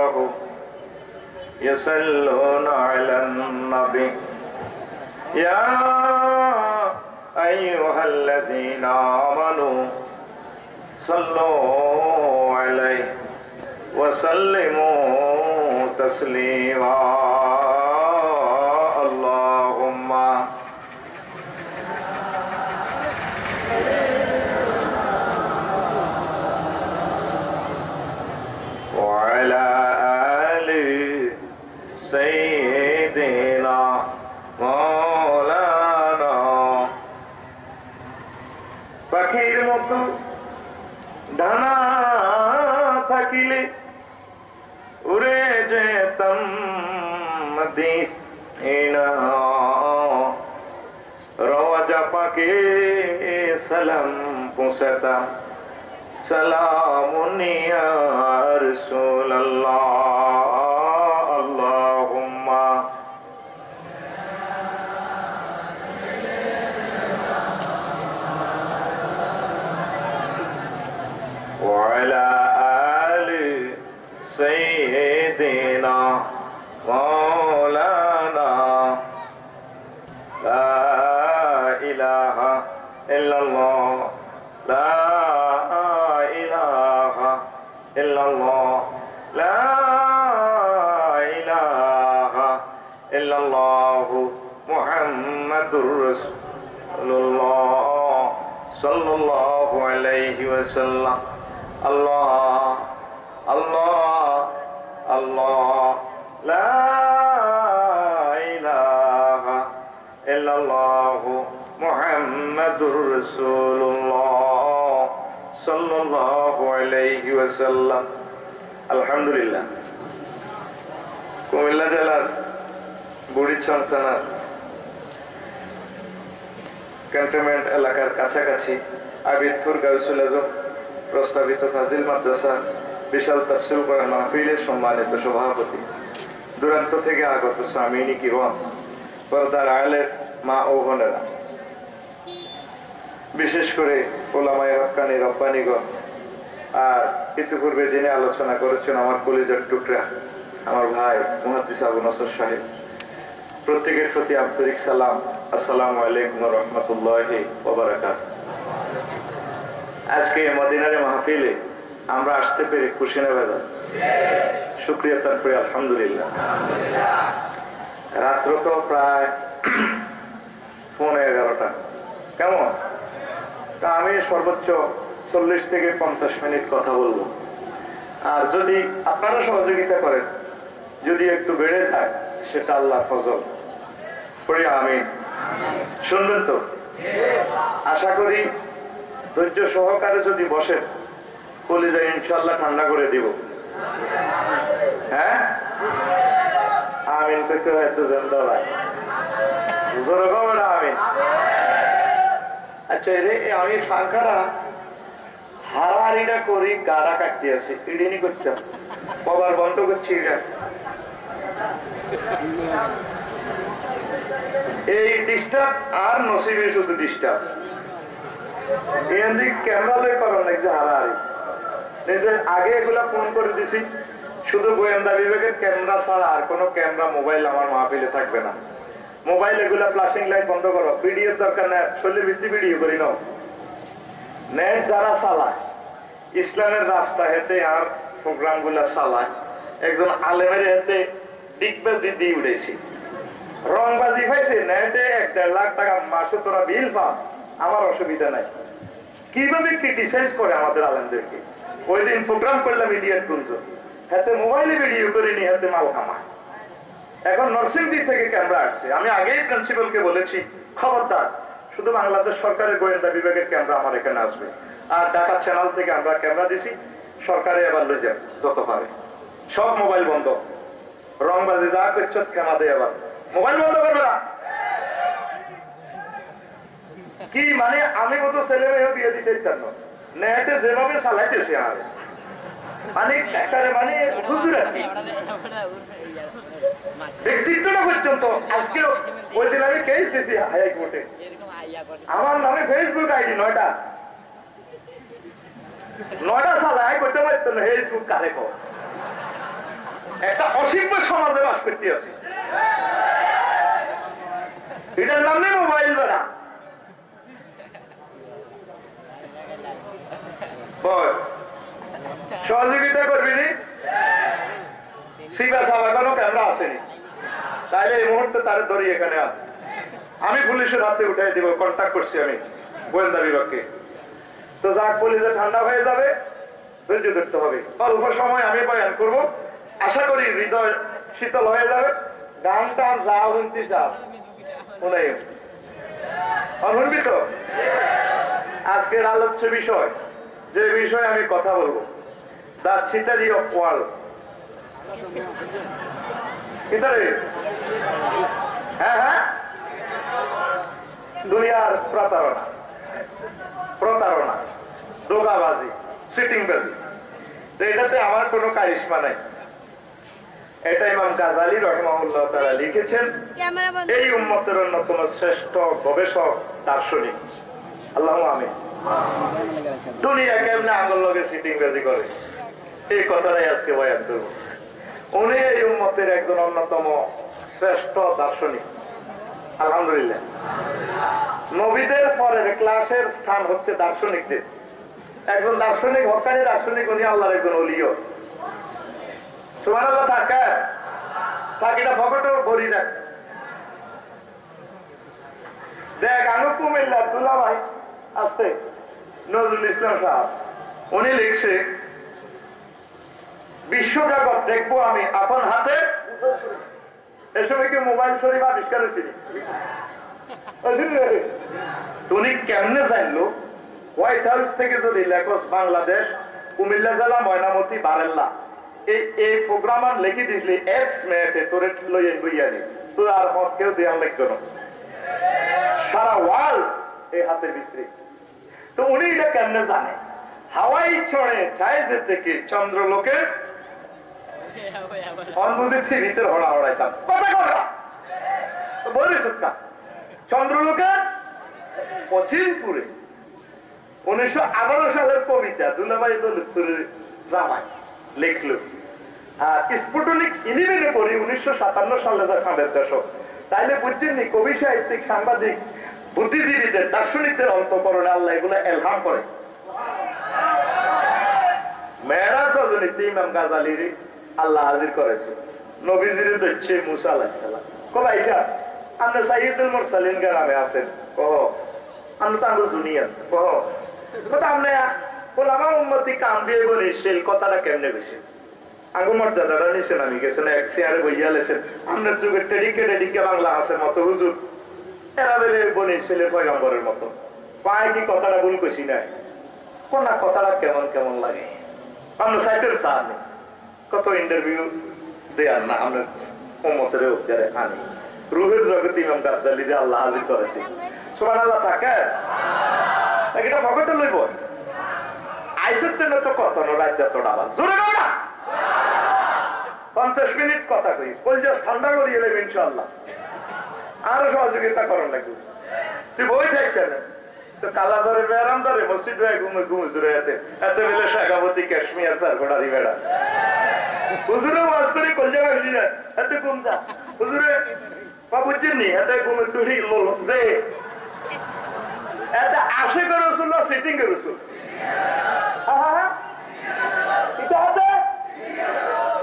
وملائكته يصلون على النبي يا أيها الذين آمنوا صلوا عليه وسلموا تسليما اللهم وعلى آل سيدنا مولانا পাখির মতো ডানা থাকিলে উড়ে যেতাম মদিনা রওজা পাকে সালাম পৌঁছাতাম সালামুন ইয়া রাসূলুল্লাহ আল্লাহুম্মা وعلى آل سيدنا مولانا لا إله إلا الله لا إله إلا الله لا إله إلا الله محمد رسول الله صلى الله عليه وسلم الله الله الله لا إله إلا الله محمد رسول الله صلى الله عليه وسلم الحمد لله কুমিল্লা জেলার বুড়িচং থানার ক্যান্টনমেন্ট এলাকার কাছাকাছি আবিদপুর গাউসুল আজম প্রস্তাবিত ফাজিল মাদ্রাসা বিশাল তাফসীর কোরআন মাহফিলের সম্মানিত সভাপতি, দূরান্ত থেকে আগত স্বামীনি কিরাম, পর্দার আড়ালের মা ও বোনেরা, বিশেষ করে ওলামায়ে হক্কানি রব্বানিগণ, আর ইতিপূর্বে যিনি আলোচনা করেছেন আমার কলিজার টুকরা আমার ভাই মুহাদ্দিস আবু নসর সাহেব, প্রত্যেকের প্রতি আন্তরিক সালাম। আসসালামু আলাইকুম ওয়া রাহমাতুল্লাহি ওয়া বারাকাতুহু। আজকে মদিনার মাহফিলে আমরা আসতে পেরে খুশি না বেজার? শুকরিয়া তারপরে আলহামদুলিল্লাহ। রাত্র তো প্রায় 11:30। কেমন? আমি সর্বোচ্চ 40 থেকে 50 মিনিট কথা বলবো, আর যদি আপনারা সহযোগিতা করেন, যদি একটু বেড়ে যায় সেটা আল্লাহর ফজল। পড়ি আমিন। শুনবেন তো? আশা করি ধৈর্য সহকারে যদি বসেন কলিজা ইনশাআল্লাহ ঠান্ডা করে দিব। হ্যাঁ, আমিন করতে হয়তো জানতে হয় জোরে কবেন আমিন। আচ্ছা, আমি সংখ্যাটা হারাহারিটা করি, গাড়া কাটতে আসি, ইডিনি করতাম, কবার বন্ধ করছি। এটা এই ডিস্টার্ব আর নসিবে শুধু ডিস্টার্ব। ক্যামেরা লই করার লাগছে হারাহারি। নিজের আগে এগুলা ফোন করে দিছি, শুধু গোয়েন্দা বিভাগের ক্যামেরা ছাড়া আর কোনো ক্যামেরা মোবাইল আমার মাহফিলে থাকবে না। মোবাইল এগুলা ফ্লাশিং লাইট বন্ধ করো, ভিডিওর দরকার নেই, শরীর ভিত্তি ভিডিও করি নাও। নেট যারা চালায় ইসলামের রাস্তা হেতে আর প্রোগ্রাম গুলা চালায়, একজন আলেমের হেতে ডিগবাজি দিয়ে উঠেছি, রংবাজি পাইছে, নেটে 1-1.5 লাখ টাকা মাসে তোরা বিল পাস, আমার অসুবিধা নাই। কিভাবে ক্রিটিসাইজ করে আমাদের আলেমদেরকে। ওই দিন প্রোগ্রাম করলাম ইডিয়েট গুঞ্জ, হাতে মোবাইলে ভিডিও করিনি, হাতে মাল কামায়। এখন নরসিংদী থেকে ক্যামেরা আসছে। আমি আগেই প্রিন্সিপালকে বলেছি, খবরদার, শুধু বাংলাদেশ সরকারের গোয়েন্দা বিভাগের ক্যামেরা আমার এখানে আসবে। আর ঢাকা চ্যানেল থেকে আমরা ক্যামেরা দিছি, সরকারে এবার লই যান যত পারে, সব মোবাইল বন্ধ, রংবাজি যা করছ ক্যামেরা দেয়, আবার মোবাইল বন্ধ করবে না। কি মানে আমি কত ছেলে মেয়েও বিয়ে দিতে চান, নেটে যেভাবে চালাইতেছে আর মানে একবারে মানে ব্যক্তিত্বটা পর্যন্ত। আজকে ওই দিন আমি কেস দিছি হাইকোর্টে, আমার নামে ফেসবুক আইডি 9টা চালায় করতে পারতো না। ফেসবুক কারে কর একটা অসভ্য সমাজে বাস করতে আছে, এটার নাম নেই মোবাইল। বেড়া সহযোগিতা করবি নি? সিগা সাহেব এখনো ক্যামেরা আসেনি, তাইলে এই মুহূর্তে তার ধরি এখানে আমি পুলিশের হাতে উঠাই দিব। কন্ট্যাক্ট করছি আমি গোয়েন্দা বিভাগকে। তো যাক, পুলিশে ঠান্ডা হয়ে যাবে, ধৈর্য ধরতে হবে। অল্প সময় আমি বয়ান করব, আশা করি হৃদয় শীতল হয়ে যাবে। গান টান যা শুনতে চাস শুনবি তো? আজকের আলোচ্য বিষয়, যে বিষয়ে আমি কথা বলবো, দ্য সিটারি অফ ওয়ার্ল্ড। হ্যাঁ হ্যাঁ, দুনিয়ার প্রতারণা, প্রতারণা, দোগাবাজি, সিটিংবাজি। তো এটাতে আমার কোনো কারিশমা নাই। এটা ইমাম গাজালি রাহিমাহুল্লাহ তাআলা লিখেছেন। এই উম্মতের অন্যতম শ্রেষ্ঠ গবেষক, দার্শনিক। আল্লাহুম্মা আমিন। দুনিয়া কেমনে আঙ্গুল লগে সিটিংবাজি করে, এই কথাটাই আজকে বয়ান করব। উনি এই উম্মতের একজন অন্যতম শ্রেষ্ঠ দার্শনিক। আলহামদুলিল্লাহ। নবীদের পরের ক্লাসের স্থান হচ্ছে দার্শনিকদের। একজন দার্শনিক, হক্কানি দার্শনিক, উনি আল্লাহর একজন ওলিও। সুবহানাল্লাহ। থাকিটা ফকটো ভরি দেখ দেখ আনু কুমিল্লা দুলা ভাই আসতে নজরুল ইসলাম সাহেব, উনি লিখছে, বিশ্বজগৎ দেখবো আমি আপন হাতে। এ সময় কি মোবাইল শরীফ আবিষ্কার হয়েছিল? উনি কেমনে জানলো? হোয়াইট হাউস থেকে যদি লেখস বাংলাদেশ, কুমিল্লা জেলা, ময়নামতি, বারেল্লা, এই প্রোগ্রামার লিখি দিসলি এক্স মেয়েতে তোরে লইয়া বইয়ানি, তুই আর মত কেউ দেওয়ার লাগতো না। সারা ওয়ার্ল্ড এই হাতের ভিতরে। তো উনি এটা কেমনে জানে? হাওয়াই ছড়ে জায়েজের থেকে চন্দ্রলোকে অনবুঝির ভিতরে হড়া হড়াইতাম কথা কথা বলি সত্যা। চন্দ্রলোকে পশ্চিমপুরে 1918 সালের কবিতা দুলাভাই দৌলতপুরের জামাই লিখলো। আর স্পুটনিক 11 পড়ি 1957 সালে যা সামনের দশক। তাইলে বুঝছেননি কবি, সাহিত্যিক, সাংবাদিক, বুদ্ধিজীবীদের, দার্শনিকদের অন্তঃকরণে আল্লাহ এগুলো এলহাম করে। মেরাজ রজনীতে ইমাম গাজালির আল্লাহ হাজির করেছে। নবীজির দচ্ছে মুসা আলাইহিস সালাম। কবে আইসা আমরা সাইয়্যিদুল মুরসালিন গ্রামে আছেন, কহ আমরা তো আঙ্গো জুনিয়র, কহ কথা আমরা ওলামা উম্মতি কামবিয়ে বলে ইসরাইল কথাটা কেমনে গেছে? আঙ্গো মর্যাদাটা নিছেন, আমি গেছেন এক চেয়ারে বইয়া লেছেন। আমরা যুগের টেডিকে বাংলা আছে মতো হুজুর, এরা বেলে বনে ইসরাইলের পয়গম্বরের মতো। পায় কি কথাটা ভুল কইছি না? কোন কথাটা কেমন কেমন লাগে? আমরা সাইটের চা নেই, কত ইন্টারভিউ দেয়ার না আমরা উম্মতের উপরে আনি। রুহের জগতে ইমাম গাজ্জালি যে আল্লাহ হাজির করেছে। সুবহানাল্লাহ। থাকে এটা ভগতে লইব আইসের জন্য তো কত রাত এত ডাবা জোরে না 50 মিনিট কথা কই কলজা ঠান্ডা করিয়ে এলাম ইনশাআল্লাহ। আরো সহযোগিতা করার লাগবে। তুই বই থাকছেন তো কালাধরে ব্যারাম ধরে মসজিদ ঘুমে ঘুমে জুড়ে এতে এত বেলে শাখাবতী কাশ্মীর স্যার গোড়ারি বেড়া হুজুরে ওয়াজ করে কলজা বাসি যায় এতে ঘুম যা হুজুরে বুঝছেন নি এতে ঘুমে টুহি লোলস দে এতে আশে করে রসুল না সিটিং এর রসুল।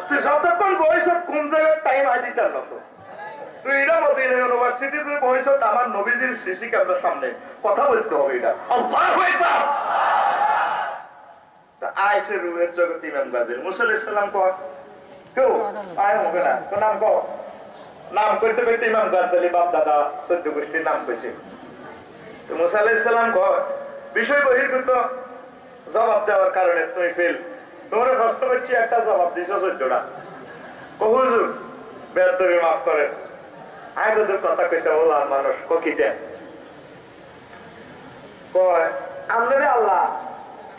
তুই যতক্ষণ বয়স কোন জায়গায় টাইম আই দিতাম না তো তুই এটা মদিনা ইউনিভার্সিটি তুই বয়স আমার নবীজির সিসি ক্যামেরার সামনে কথা বলতে হবে। এটা আইসে রুমের জগৎ ইমাম গাজীর মুসা আলাইহিস সালাম কয় কেউ আয় হবে না তো নাম কও। নাম করতে করতে ইমাম গাজ্জালি বাপ দাদা 14 গোষ্ঠীর নাম কইছে। তো মুসা আলাইহিস সালাম কয় বিষয় বহির্ভূত জবাব দেওয়ার কারণে তুমি ফেল। তোমার প্রশ্ন করছি একটা জবাব দিছো 14টা। ও হুজুর বেয়াদবি মাফ করেন, আয় তোদের কথা কইতে বললাম মানুষ ককিতে কয় আমাদের আল্লাহ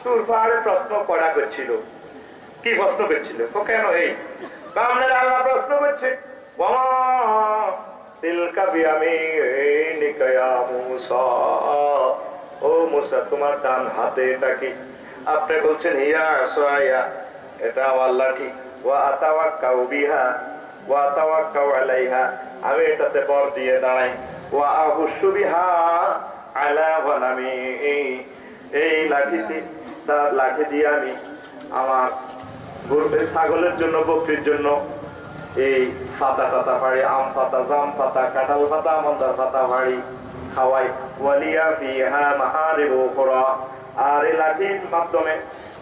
তোর পাহাড়ে প্রশ্ন পড়া করছিল। কি প্রশ্ন করছিল? কেন এই আমাদের আল্লাহ প্রশ্ন করছে ও মুসা তোমার ডান হাতে এটা কি? আপনি বলছেন হিয়া সোয়া, এটা আমার লাঠি। ওয়া আতাওয়াক্কাউ বিহা ওয়া আতাওয়াক্কাউ আলাইহা, আমি এটাতে বর দিয়ে দাঁড়াই। ওয়া আহুশু বিহা আলা গনামি, এই লাঠিতে তার লাঠি দিয়ে আমি আমার ছাগলের জন্য বকরির জন্য এই পাতা টাতা ফাড়ি, আম পাতা, জাম পাতা, কাঁঠাল পাতা, আমন্দার পাতা ফাড়ি খাওয়াই। ওয়ালিয়া ফিহা মাহারিবু উখরা, আর এই লাঠির মাধ্যমে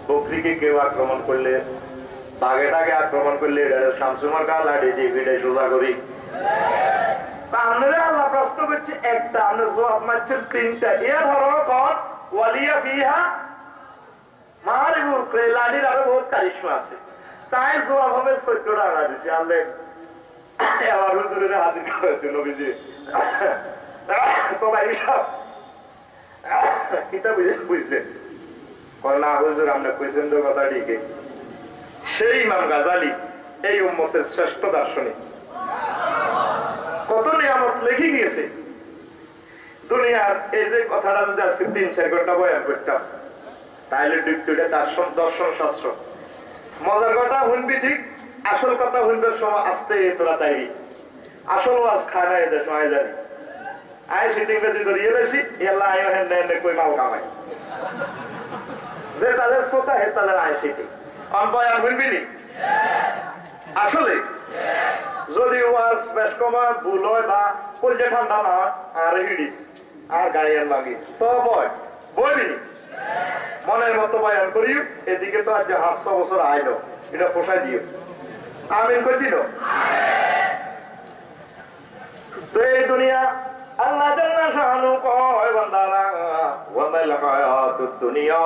বকরিকে কেউ আক্রমণ করলে, বাঘে টাগে আক্রমণ করলে শামসুমার কা লাঠি দিয়ে পিঠে সোজা করি। আমরা আল্লাহ প্রশ্ন করছি একটা, আমরা জবাব মারছেন তিনটা। এ ধরো কন ওয়ালিয়া ফিহা মাহারিবু উখরা, লাঠির আরো বহুত কারিশমা আছে, তাই জবাব হবে 14 টাকা দিছি। আল্লাহ আবার হুজুরের হাজির করেছে নবীজি, তো ভাই সব কিতা বুঝলেন? না হুজুর আমরা কইছেন তো কথা ঠিকই। সেই ইমাম গাজালি এই উম্মতের শ্রেষ্ঠ দার্শনিক, কত নিয়ামত লিখে গিয়েছে দুনিয়ার। এই যে কথাটা যদি আজকে 3-4 ঘন্টা বয়ান করতাম তাহলে দুইটা দর্শন শাস্ত্র। মজার কথা শুনবি ঠিক, আসল কথা শুনবার সময় আসতে তোরা তাইরি, আসল ওয়াজ খায় না এদের সময় জানি। আয় সিটিং বেদি ধরিয়ে লেছি এলা আয় হেন হেন কই মাল কামাই, যে তাদের শ্রোতা হে তাদের আয় সিটিং অনবয়ান শুনবি নি। আসলে যদি ওয়াজ বেশ কমা ভুল হয় বা কলজে ঠান্ডা না হয় আর হিডিস আর গাড়িয়ার লাগিস তো বইবি নি, মনের মতো বয়ান করিও। এদিকে তো আজ 800 বছর আইলো, এটা পোষাই দিও। আমিন কই দিল। তো এই দুনিয়া আল্লাহ জাল্লা শানু কয় বান্দারা, ওয়া মাল হায়াতুদ দুনিয়া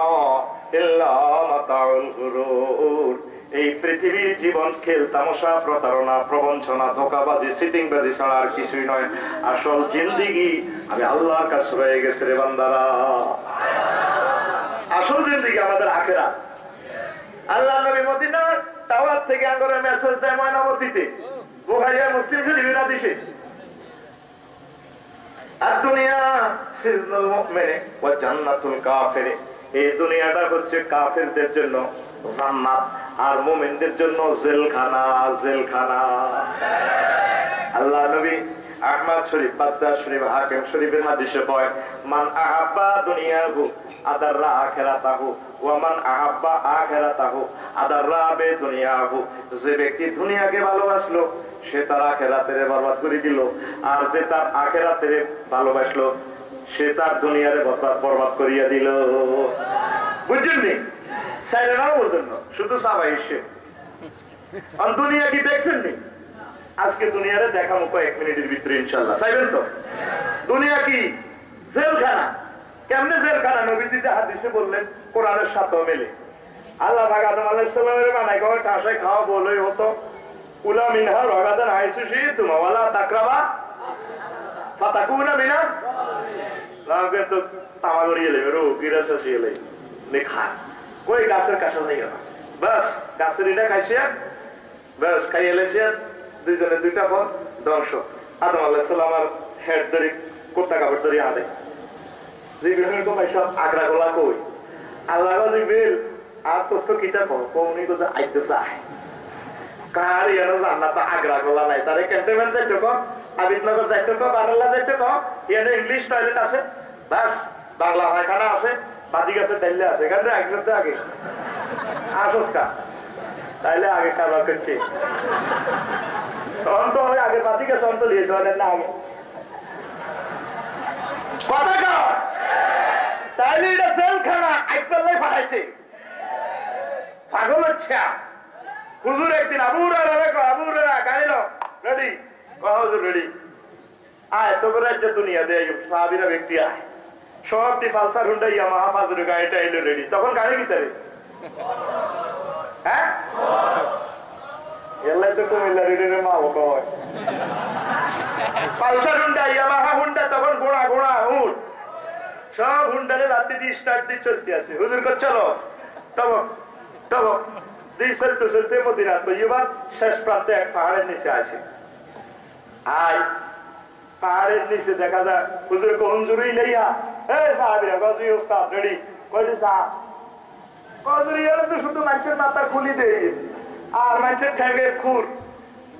ইল্লা মাতাউল গুরুর, এই পৃথিবীর জীবন খেল তামাশা, প্রতারণা, প্রবঞ্চনা, ধোঁকাবাজি, সিটিংবাজি ছাড়া আর কিছুই নয়। আসল জিন্দেগি আমি আল্লাহর কাছে রয়ে গেছে রে বান্দারা। আসল জিন্দেগি আমাদের আখিরাত। আল্লাহ নবী মদিনার টাওয়ার থেকে আঙ্গরে মেসেজ দেয় ময়নামতিতে, বুখারী আর মুসলিম শরীফের হাদিসে, আর দুনিয়া সিজনুল মুমিনে ওয়া জান্নাতুল কাফির, এই দুনিয়াটা হচ্ছে কাফেরদের জন্য জান্নাত আর মুমিনদের জন্য জেলখানা, জেলখানা। আল্লাহ নবী আহমদ শরীফ, বাজ্জার শরীফ, হাকিম শরীফের হাদিসে কয়, মান আহাব্বা দুনিয়াহু আদাররা আখিরাতাহু ওয়া মান আহাব্বা আখিরাতাহু আদাররা বিদুনিয়াহু, যে ব্যক্তি দুনিয়াকে ভালোবাসলো সে তার আখিরাতের বরবাদ করে দিল, আর যে তার আখিরাতের ভালোবাসলো সে তার দুনিয়ারে বরবাদ করিয়া দিল। বুঝছেন নি? সাইলে নাও বুঝেন না, শুধু সাবাই এসে আর দুনিয়া কি দেখছেন নি? আজকে দুনিয়ারে দেখাবো কয়েক মিনিটের ভিতরে ইনশাল্লাহ। চাইবেন তো? দুনিয়া কি জেলখানা। কেমনে জেলখানা? নবীজি হাদিসে বললেন, কোরআনের সাথে মেলে। আল্লাহ পাক আদম আলাইহিস সালামের বানাই কয় ঠাসায় খাওয়া বলেই হতো, কুলা মিনহা রাগাদান হাইসুশি তুমা ওয়ালা তাকরাবা ফাতাকুনা মিনাস, লাগে তো তামা গড়িয়ে লেবে রো গিরাসা শিয়েলে লেখা কই গাছের কাছে যাইও না, বাস গাছের এটা খাইছে বাস খাইয়ে লেছে, দুইজনে দুইটা পথ ধ্বংস। আদম আলাইহিস সালামের হেড ধরে কোটা কাপড় ধরে আদে জিবিল কমাই সব আগরা গোলা কই আল্লাহ জিবিল আর তোস্ত কিতা কৌনি তো আইতে চায় কার ইয়ানো জান্নাত আগরা গোলা নাই, তারে ক্যান্টনমেন্ট যাইতে কো, আবিদনগর যাইতে কো, বারাল্লা যাইতে কো, ইয়ানো ইংলিশ টয়লেট আছে, বাস বাংলা পায়খানা আছে, বাদি গাছে ডাইলে আছে, এখানে একসাথে আগে আসস্কা তাইলে আগে কারবার করছি তখন তো আগে বাদি গাছে অঞ্চল দিয়েছে না আগে কথা কর, তাইলে এটা জেলখানা একবেলায় পাঠাইছে পাগল হচ্ছে। হুজুর একদিন আবুরা গাড়ি লো রেডি, হুজুর রেডি আয় তো রাজ্য দুনিয়া দেয় সাহাবীরা ব্যক্তি আয় সব দি পালসার হুন্ডা ইয়ামাহা পাজেরো গাড়িটা এলো রেডি, তখন গাড়ি ভিতরে হ্যাঁ এলাই তো কুমিল্লা রেডির মা হতো হয় পালসার হুন্ডা ইয়ামাহা হুন্ডা, তখন ঘোড়া ঘোড়া উঠ সব হুন্ডারে লাতি দিয়ে স্টার্ট দিয়ে চলতে আছে। হুজুর কর চলো টবক টবক দিয়ে চলতে চলতে মদিনা তো এবার শেষ প্রান্তে এক পাহাড়ের নিচে আসে। আয় পাহাড়ের নিচে দেখা যায় হুজুর হুজুরই লইয়া সাহাবীরা গজুই ওস্তাদ রেডি কইতে সাহ গজুরি এলে তো শুধু মানুষের মাথা খুলি দেয় আর মানুষের ঠ্যাঙ্গের খুর,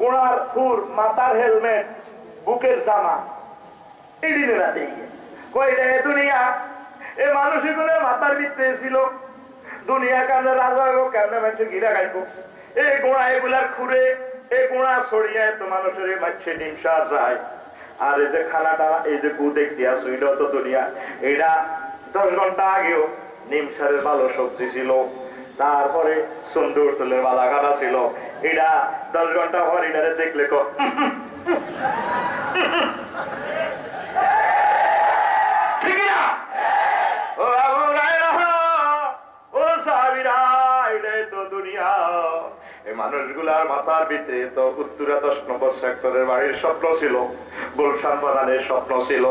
গোড়ার খুর, মাথার হেলমেট, বুকের জামা, এদিনে না দিয়ে কই রে দুনিয়া এ মানুষগুলো মাথার ভিতরে ছিল দুনিয়া কানে রাজা হইব কেমনে মানুষের গিরা গাইব এই গোড়া এগুলার খুঁড়ে এই গোড়া ছড়িয়ে তো মানুষের মাছে ডিমসা যায়। আর এই যে খানাটা এই যে গু দেখতে আসো এটা তো দুনিয়া, এটা 10 ঘন্টা আগেও নিমসারের ভালো সবজি ছিল, তারপরে সুন্দর তুলের বালা কাটা ছিল, এটা 10 ঘন্টা পর এটারে দেখলে কো ঠিক না? ও ও সাবিরা এটাই তো দুনিয়া। এই মানুষগুলার মাথার ভিতরে তো উত্তরা 10 নম্বর সেক্টরের বাড়ির স্বপ্ন ছিল, গুলশান বাগানের স্বপ্ন ছিল।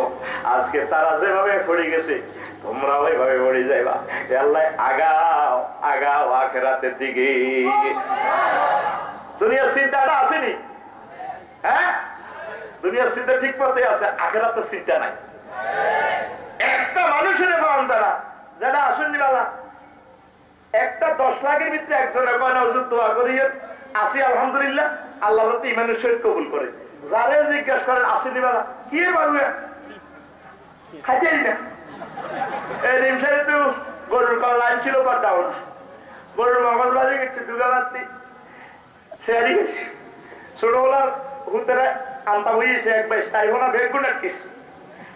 আজকে তারা যেভাবে পড়ে গেছে তোমরাও এভাবে পড়ে যাইবা। আল্লাহ আগাও আগাও আখিরাতের দিকে। দুনিয়ার চিন্তাটা আসেনি, হ্যাঁ দুনিয়ার চিন্তা ঠিক পথে আছে, আখিরাতের চিন্তা নাই। একটা মানুষের পাওয়া যারা যারা আসেননি বালা একটা 10 লাখের ভিতরে একজনের কয় না হুজুর দোয়া করি আসি আলহামদুলিল্লাহ আল্লাহ যাতে ইমানের সহিত কবুল করে। যারে জিজ্ঞাসা করেন আসেনি বালা কি বাবু খাইতেই না। এই নিমসারে তো গরুর লাইন ছিল কটাও না, গরুর মগজ বাজে গেছে দুগা বাতি সেয়ারি গেছি ছোটবেলার হুতেরা আনতা হয়েছে এক বাইশ তাইব না বেগুন আটকেছি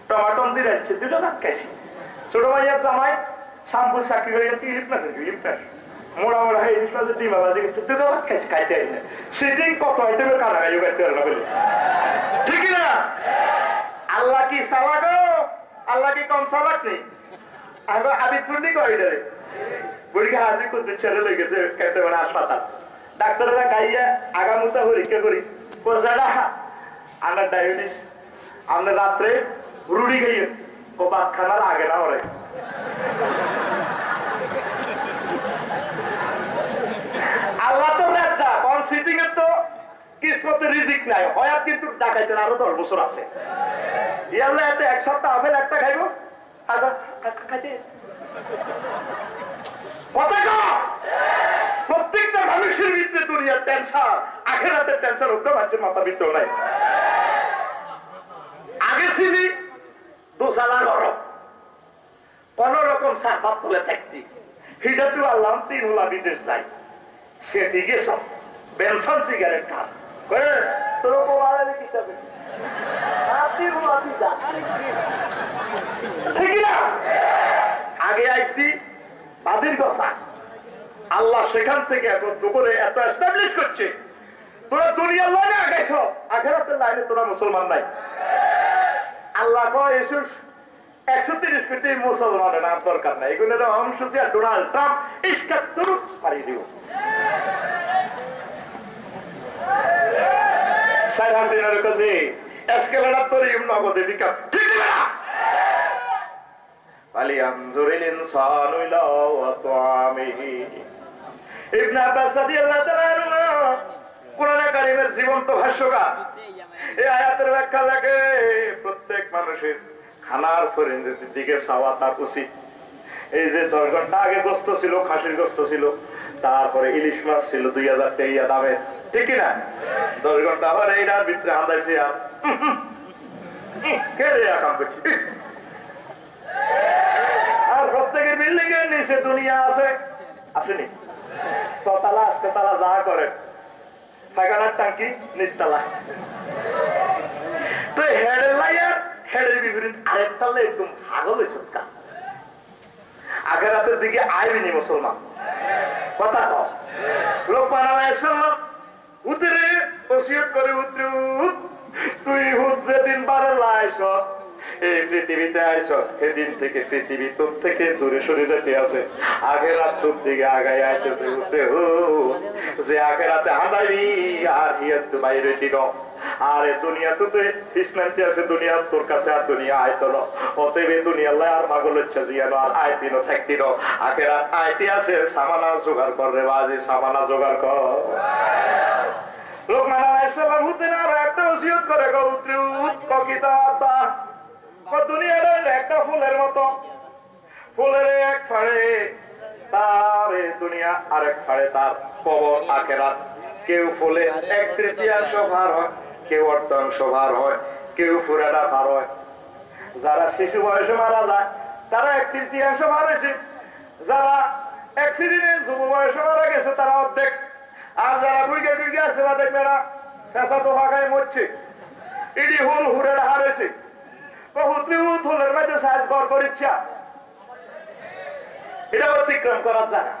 টমাটম দিয়ে রাখছে 2 টাকা খাইছি। ছোট ভাইয়ার জামাই শ্যাম্পুর চাকরি করে গেছে ইলিপনাস মোড়া মোড়া হয়ে জিনিস ডিমা বাজে গেছে 2 টাকা খাইছি খাইতে আই না। সেদিন কত আইটেমের কানা খাইও খাইতে পারে না বলে ঠিক না? আল্লাহ কি চালাক, আল্লাহ কি কম চালাক নেই? আবিদ ফুন্ডি করে এটারে বুড়িকে হাজির করতে ছেড়ে লেগে গেছে কেটে মানে হাসপাতাল। ডাক্তাররা গাইয়া আগামুতা পরীক্ষা করি কোথাটা আমার ডায়াবেটিস, আমরা রাত্রে রুড়ি খাইয়ে ও ভাত খানার আগে না ওরে আল্লাহ তো রাজা কোন সিটিং এর তো কিসমতে রিজিক নাই হয়, কিন্তু ডাকাইতে আরো 10 বছর আছে। ইয়াল্লাহ এতে 1 সপ্তাহ আপেল একটা খাইবো খাইতে কথা কো। প্রত্যেকটা মানুষের ভিতরে দুনিয়ার টেনশন, আখিরাতের টেনশন হতে মানুষের মাথা ভিতরে নাই। আগে ছিলি দোসালা গরম কোন রকম সাফাত তুলে থাকতি, সেটা তো আল্লাহ 3 হলা বিদেশ যাই সেদিকে সব বেনসন সিগারেট খাস করে তোর কোলালে কিতাবে ঠিক না? আগে আইতি বাদির গসা আল্লাহ সেখান থেকে একত্র করে এত এস্টাবলিশ করছে তোরা দুনিয়ার লাইনে আগাইছ, আখিরাতের লাইনে তোরা মুসলমান নাই। আল্লাহ কয় এসে 130 কোটি মুসলমানের নাম দরকার নাই, এগুলোর অংশ আর ডোনাল্ড ট্রাম্প 71 পারি দিও সাইরান দিনের কাছে এসকেলেটর নগদে বিকা ঠিক না? ফালিয়ানজুরিল ইনসানু ইলা তাআমিহি। ইবনে আব্বাস রাদিয়াল্লাহু তাআলা আনহু কোরআন কারীমের জীবন্ত ভাষ্যকার এই আয়াতের ব্যাখ্যা লাগে প্রত্যেক মানুষের খানার ফরিন্দের দিকে চাওয়া তার উচিত। এই যে 10 ঘন্টা আগে গোস্ত ছিল, খাসির গোস্ত ছিল, তারপরে ইলিশ মাছ ছিল 2000 টাকা দামে, ঠিক না? 10 ঘন্টা পরে এইটার ভিতরে আন্দাইছে আর কে রে কাম করছি। আর প্রত্যেকের বিল্ডিং এর নিচে দুনিয়া আছে আসেনি, 6 তালা 8 তালা যা করে ফাইকানার টাঙ্কি নিচতলা। তো হেডের লাইয়ার হেডের বিপরীত আরেকটা একদম ভাগল হয়েছে আখিরাতের দিকে আইবিনি মুসলমান। কথা কও লোকমান আলাইহিস সালাম উতরে ওসিয়ত করে তুই হুদ যেদিন বারে লাইছ এই পৃথিবীতে আইছ সেদিন থেকে পৃথিবী তোর থেকে দূরে সরে যেতে আছে, আখিরাত তোর দিকে আগায় আইতেছে। যে আখিরাতে আদাবি আর হিয়াত বাইরে দিল আর দুনিয়া তোতে ইসলামতে আছে, দুনিয়া তোর কাছে আর দুনিয়া আইতল, অতএব দুনিয়া আল্লাহ আর মাগল হচ্ছে জিয়ানো আর আইতিনো থাকতিল, আখিরাত আইতে আছে সামানা জোগাড় কর রে বাজি, সামানা জোগাড় কর। লোকমান আলাইহিস সালাম হুতেন আর একটা ওসিয়ত করে গো কিতাবা দুনিয়ার একটা ফুলের মতো, ফুলের এক ফাড়ে তার দুনিয়া আর এক ফাড়ে তার কবর আখিরাত। কেউ ফলে 1/3 ভার হয়, কেউ অর্ধাংশ ভার হয়, কেউ পুরাটা ভার হয়। যারা শিশু বয়সে মারা যায় তারা 1/3 ভার হয়েছে, যারা অ্যাক্সিডেন্টে যুব বয়সে মারা গেছে তারা অর্ধেক, আর যারা বুইগে টুইগে আছে বা দেখবে না চেঁচা তো ফাঁকায় মরছে, ইডি হুল হুরের হারেছে হুলের মধ্যে সাইজ ঘর করিচ্ছা, এটা অতিক্রম করার জায়গা।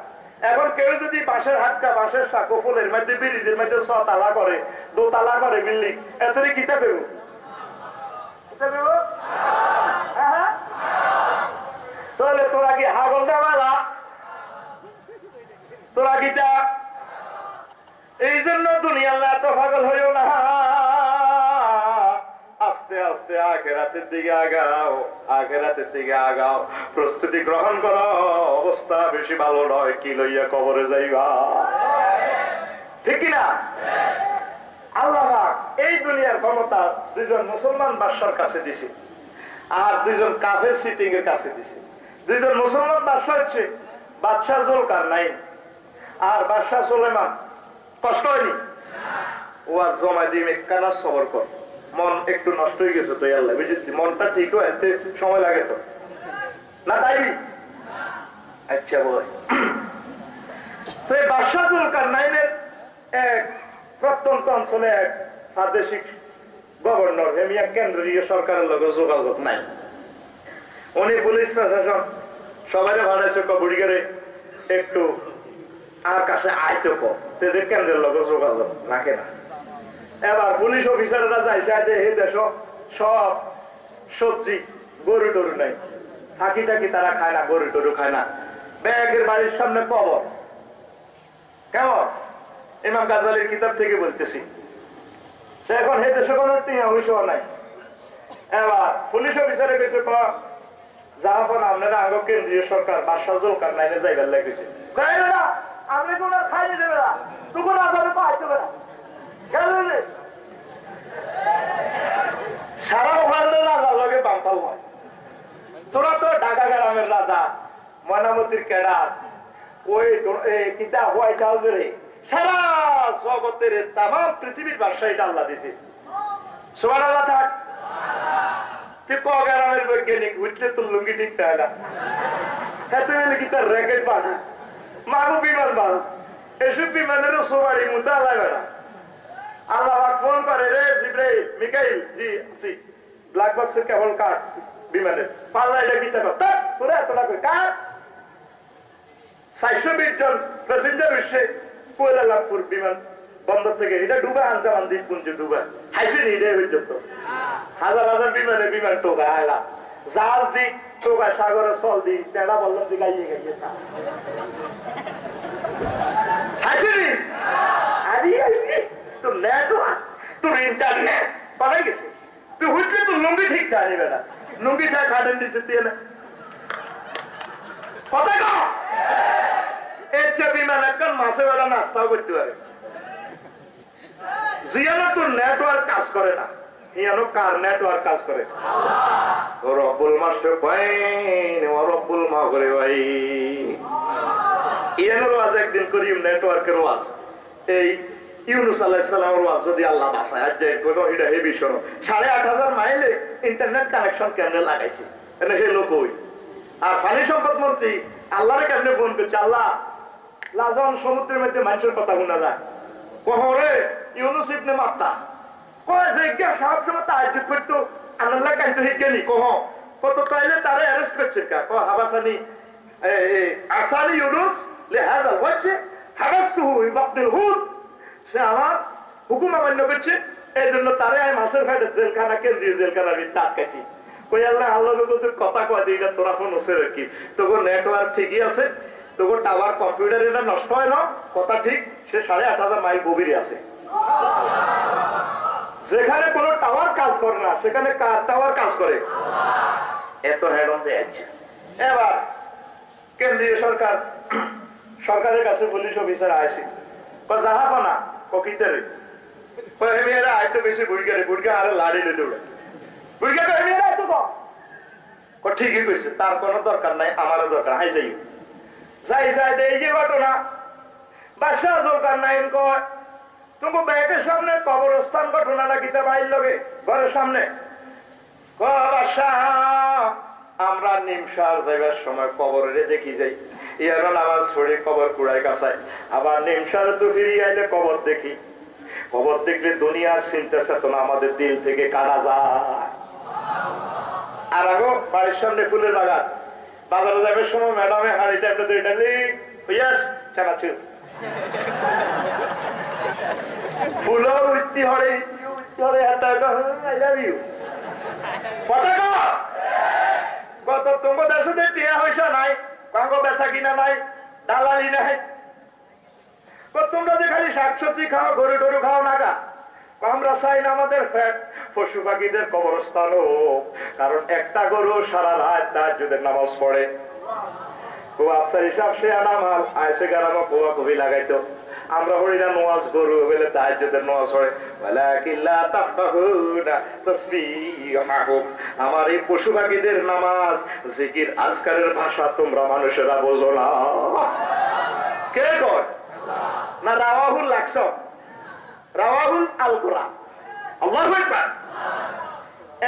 এখন কেউ যদি বাঁশের হাটকা বাঁশের সাঁকো ফুলের মধ্যে ব্রিজের মধ্যে 6 তালা করে 2 তালা করে বিল্ডিং, এতরে কিতা পেব? তাহলে তোরা কি হাগল দেওয়ালা? তোরা কিটা? এই জন্য দুনিয়ার এত পাগল হইও না, আস্তে আস্তে আখেরাতের দিকে আগাও, আখেরাতের দিকে আগাও, প্রস্তুতি গ্রহণ করো। অবস্থা বেশি ভালো নয়, কি লইয়া কবরে যাইবা, ঠিক কিনা? আল্লাহ এই দুনিয়ার ক্ষমতা 2জন মুসলমান বাদশার কাছে দিছে, আর 2জন কাফের সিটিং এর কাছে দিছে। 2জন মুসলমান বাদশা হচ্ছে বাদশাহ জুলকারনাইন আর বাদশাহ সুলাইমান। কষ্ট হয়নি? ও আজ জমা দিয়ে মেক্কানা সবর কর, মন একটু নষ্ট হয়ে গেছে তো আল্লাহ বুঝেছি, মনটা ঠিক হতে সময় লাগে তো না, তাই? আচ্ছা বল, তো এই বাদশাহ জুলকারনাইনের এক প্রত্যন্ত অঞ্চলে এক প্রাদেশিক গভর্নর হেমিয়া কেন্দ্রীয় সরকারের লগে যোগাযোগ নাই। উনি পুলিশ প্রশাসন সবাই ভাড়াইছে বুড়িগারে একটু আর কাছে আইতে তাদের কেন্দ্রের লগে যোগাযোগ রাখে না। এবার পুলিশ অফিসাররা যাইছে এই দেশ সব সবজি গরু টরু নাই, থাকি থাকি তারা খায় না, গরু টরু খায় না। ব্যাগের বাড়ির সামনে কবর, কেমন? ইমাম গাজ্জালির কিতাব থেকে বলতেছি। এখন হে দেশে কোনো টিয়া অভিষেক নাই। এবার পুলিশ অফিসারে গেছে যাহাপন আপনারা আগে কেন্দ্রীয় সরকার বাদশাহ জুলকারনাইনে যাইবার লাগেছে, আপনি কোন খাইনি দেবে না, তখন আজারে পাইতে হবে না, সারা ওখানে রাজার লগে বামফাল হয়। তোরা তো ঢাকা গ্রামের রাজা, ময়নামতির ক্যাডার, ওই কিতা হোয়াইট হাউসের সারা জগতের তাম পৃথিবীর বাদশাহীটা আল্লাহ দিছে। সুবহানাল্লাহ থাক। তুই ক গ্রামের বৈজ্ঞানিক উঠলে তোর লুঙ্গি ঠিক থাকে না, হ্যাঁ তুমি কি তার র্যাকেট বানা মাগু বিমান বানা, এসব বিমানেরও সবারই মুদা লাগে না। আল্লাহ ফোন করে, রে জিব্রাইল মিকাইল জি আসি, ব্ল্যাক বক্সের কেবল কাট বিমানের পাল্লা, এটা কি থাকো তোরা এতটা করে কাট 420 জন প্যাসেঞ্জার উঠছে কুয়ালালামপুর বিমান বন্দর থেকে, এটা ডুবা আনজামান দ্বীপপুঞ্জ ডুবা হাইছে নি রে পর্যন্ত, হাজার হাজার বিমান টোকা আলা জাহাজ দিক টোকা সাগরে চল দি টেড়া বললাম দিকে আইয়ে গেছে হাইছে নি আরে তোর নেট তোর ইন্টারনেট পালাই গেছে, তুই উঠলে তোর লুঙ্গি ঠিক জানিবে না, লুঙ্গি ঠা খাটেন দিছে তুই না কথা ক এর চেয়ে বিমান একজন মাসে বেলা নাস্তাও করতে পারে। জিয়ানো তোর নেটওয়ার্ক কাজ করে না, ইয়ানো কার নেটওয়ার্ক কাজ করে? ও রব্বুল মাস্টার পাইন ও রব্বুল মাগরে ভাই ইয়ানোর ওয়াজ একদিন করি নেটওয়ার্কের ওয়াজ, এই ইউনুস আলাইহিস সালামের ওয়াজ যদি আল্লাহ বাঁচায় আজ যে কোনো এটা হেভি শোনো 8,500 মাইলে ইন্টারনেট কানেকশন কেমনে লাগাইছে এনে হে লোক ওই। আর পানি সম্পদ মন্ত্রী আল্লাহরে কেমনে ফোন করছে, আল্লাহ লাজন সমুদ্রের মধ্যে মানুষের কথা শোনা যায়, কহরে ইউনুস ইবনে মাত্তা কয় যে কে সব সময় তাহাজ্জুদ করতো আল্লাহ কাইতো হিজ্ঞানী কহ কত তাইলে তারে অ্যারেস্ট করছে কা কহ হাবাসানি আসানি ইউনুস লিহাযা ওয়াজহ হাবাসতুহু বিবাদুল হুদ, সে আমার হুকুম অমান্য করছে এই জন্য তারে আমি মাসের ভাইটা জেলখানা কেন্দ্রীয় জেলখানার ভিতরে আটকাইছি। কই আল্লাহ আল্লাহ তোর কথা কয় দিই তোরা ফোন হচ্ছে আর কি, তোর নেটওয়ার্ক ঠিকই আছে, তোর টাওয়ার কম্পিউটার এটা নষ্ট হয় না, কথা ঠিক, সে 8,500 মাইল গভীরে আছে। যেখানে কোনো টাওয়ার কাজ করে না সেখানে কার টাওয়ার কাজ করে? এত হেডন দিয়েছে। এবার কেন্দ্রীয় সরকার সরকারের কাছে পুলিশ অফিসার আসে, যাহাবো না ককিতারে মেয়েরা আয়তো বেশি বুড়িগারে বুড়িগা আরে লাড়িলে দৌড়ে বুড়িগা মেয়েরা আয়তো ঠিকই কইছে, তার কোনো দরকার নাই, আমারও দরকার হাই যাই যাই যাই এই যে ঘটনা বাদশাহ জুলকারনাইন কয় তুমি ব্যাগের সামনে কবরস্থান ঘটনাটা কিতা বাইর লগে ঘরের সামনে আমরা নিমসার যাইবার সময় কবরে দেখি যাই ইয়ার নামাজ ছড়ে কবর কুড়ায় কাছায় আবার নিমসার তো ফিরিয়ে আইলে কবর দেখি কবর দেখলে দুনিয়ার চিন্তা চেতনা আমাদের দিল থেকে কাটা যায়। আর আগো বাড়ির সামনে ফুলের বাগান বাজারে যাবার সময় ম্যাডামে হাড়িটা একটা দুইটা লিখ ইয়াস চানাচুর ফুলও উঠতে হরে কত তোমার দেশে টিয়া হইসা নাই কাঙ্গ বেচা কিনা নাই দালালি নাই তোমরা যে খালি শাকসবজি খাও গরু টরু খাও নাগা আমরা চাই না আমাদের পশু পাখিদের কবরস্থান হোক, কারণ একটা গরু সারা রাত তাহাজ্জুদের নামাজ পড়ে। খুব আফসার হিসাব সে আনামাল আয়সে গারামা কোয়া কবি লাগাইতো আমরা হরি না নোয়াজ গরু বলে তাহাজ্জুদের নামাজ পড়ে ওয়ালাকিল্লা তাফকাহুনা তাসবিহাহুম। আমার এই পশু পাখিদের নামাজ জিকির আজকারের ভাষা তোমরা মানুষেরা বোঝো না। কে কয় না রাওয়াহুল লাগছ রাওয়াহুল আল কুরআন আল্লাহু আকবার।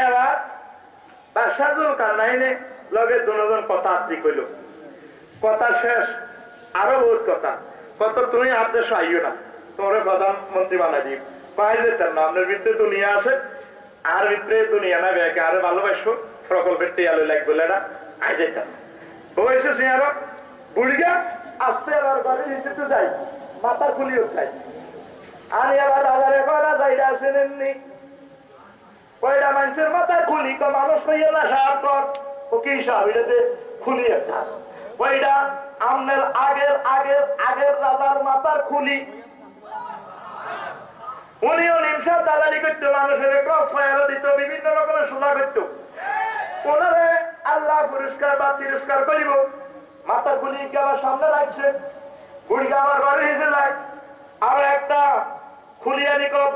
এবার বাদশাহুল কারনাইনে লগে দুজন কথা আত্মি কইল কথা শেষ আরো বহুত কথা কত তুমি আদেশ আইও না তোমার প্রধানমন্ত্রী বানাই দিই পাই যেতেন না আপনার ভিতরে দুনিয়া আছে আর ভিতরে দুনিয়া না ব্যাগে আরে ভালোবাসো প্রকল্পের টিয়ালো লাগবে না আই যেতাম বয়সে সিয়ার বুড়িগা আসতে আবার বাড়ি নিচে তো যাই মাথার খুলিও যাই আর আবার রাজারে করা যাইটা আসেননি কয়টা মানুষের মাথার খুলি তো মানুষ কইয়া না সাহায্য কর ও কি সাহাব এটাতে খুলি একটা ওইটা আমনের আগের আগের আগের রাজার মাথার খুলি উনিও নিমসার দালালি করতো মানুষের ক্রস ফায়ারও দিত বিভিন্ন রকমের সোজা করতো ওনারে আল্লাহ পুরস্কার বা তিরস্কার করিব মাথার খুলি আবার সামনে রাখছে বুড়িকে আমার ঘরে এসে যায় আর একটা খুলিয়া নিকব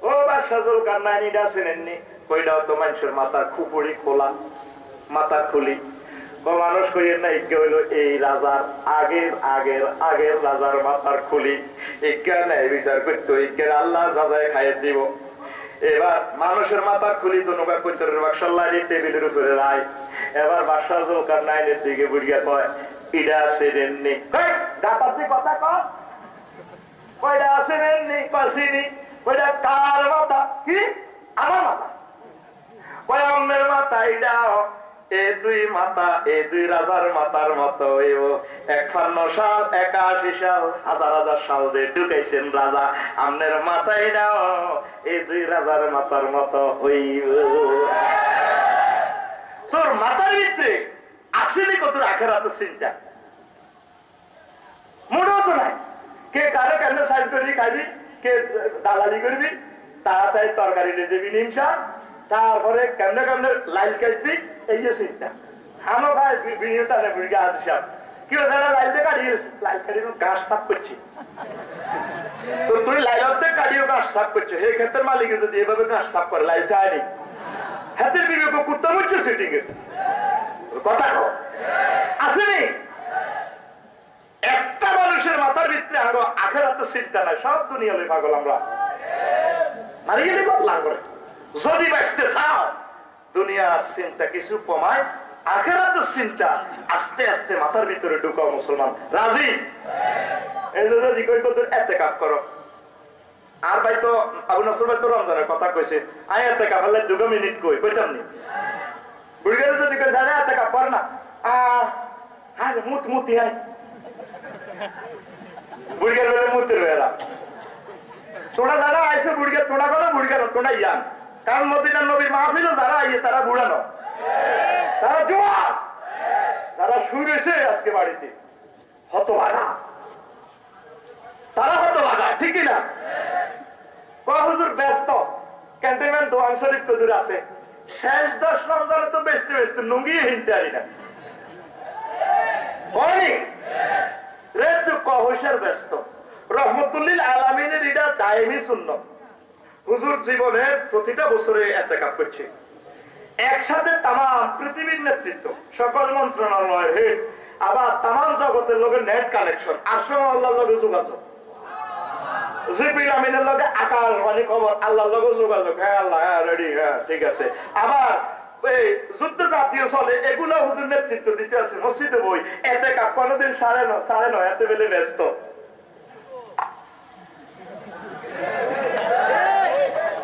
ও বাদশাহুল কারনাইনিটা চেনেননি কইটাও তো মানুষের মাথার খুপুরি খোলা মাথার খুলি মানুষ কইয়ের না ইজ্ঞা হইল এই রাজার আগের আগের আগের রাজার মাথার খুলি ইজ্ঞা নেই বিচার করতো ইজ্ঞার আল্লাহ সাজায় খাইয়ে দিব। এবার মানুষের মাথার খুলি তো নৌকা কৈতরের বাক্সাল্লাহি টেবিলের উপরে রায়। এবার বাদশাহুল কারনাইনের দিকে বুড়িয়া কয় ইডা চেনেননি ডাটার দি কথা কস কয়টা চেনেননি কসিনি কয়টা কার মাথা কি আমার মাথা কয় অন্যের মাথা ইডা এই দুই মাথা এই দুই রাজার মাথার মতো ৫১ সাল ৮১ সাল হাজার হাজার সাল যে ঢুকাইছেন রাজা আমনের মাথায় নাও এই দুই রাজার মাথার মতো হইব। তোর মাথার ভিতরে আসেনি কত আখেরাতের চিন্তা মোটেও তো নাই। কে কারে কেমনে সাইজ করবি খাবি কে দালালি করবি তাড়াতাড়ি তরকারি নিয়ে যাবি নিমসা তারপরে কেমনে কেমনে লাইল কাটবি এই যে চিন্তা হানো খায় ভিডিওটা বুড়ি আজ সাপ কি লাইল দিয়ে কাটিয়ে লাইল কাটিয়ে গাছ সাফ করছি তো তুই লাইলতে কাটিয়ে গাছ সাফ করছো এই ক্ষেত্রের মালিক যদি এভাবে গাছ সাফ করে লাইলতে আয়নি হাতের বিবেক কুত্তা মরছে সেটিং এর কথা আসেনি। একটা মানুষের মাথার ভিতরে আরো আখেরাতের চিন্তা নাই সব দুনিয়া লই পাগল আমরা মারি গেলে বদলা করে যদি বাঁচতে চাও দুনিয়ার চিন্তা কিছু কমায় আখেরাতের চিন্তা আস্তে আস্তে মাথার ভিতরে ঢুকাও মুসলমান রাজি এই যদি কই কত ইতিকাফ করো আর ভাই তো আবু নসর ভাই তো রমজানের কথা কইছে আই ইতিকাফ হলে 2 মিনিট কইতাম নি বুড়িগারে যদি কই জানে ইতিকাফ কর না হ্যাঁ মুতি আয় বুড়িগার বেলে মুতি রয়েলা তোরা যারা আইসে বুড়িগার তোরা কথা বুড়িগার তোরা ইয়ান কারণ মদিনার নবীর মাহফিলে যারা আইয়ে তারা বুড়ানো তারা জোয়ান যারা শুরু এসে আজকে বাড়িতে হতভাগা তারা হতভাগা ঠিকই না হুজুর ব্যস্ত ক্যান্টনমেন্ট দোয়ান শরীফ কদুর আছে শেষ 10 রমজানে তো বেচতে বেচতে নুঙ্গিয়ে হিনতে পারি না ব্যস্ত রহমতুল্লিল আলামিনের এটা দায়মি সুন্নাত হুজুর জীবনের প্রতিটা বছরে ইতিকাফ করছে একসাথে তাম পৃথিবীর নেতৃত্ব সকল মন্ত্রণালয়ের হেড আবার তাম জগতের লোকের নেট কানেকশন আসলে আল্লাহর লগে যোগাযোগ জিবরিল আমিনের লগে আকাশবাণী খবর, আল্লাহর লগে যোগাযোগ, হ্যাঁ আল্লাহ, হ্যাঁ রেডি, হ্যাঁ ঠিক আছে। আবার এই যুদ্ধ জাতীয় চলে, এগুলো হুজুর নেতৃত্ব দিতে আছে মসজিদে বই। এতে কাপ কোনদিন 9:30 এতে বেলে ব্যস্ত।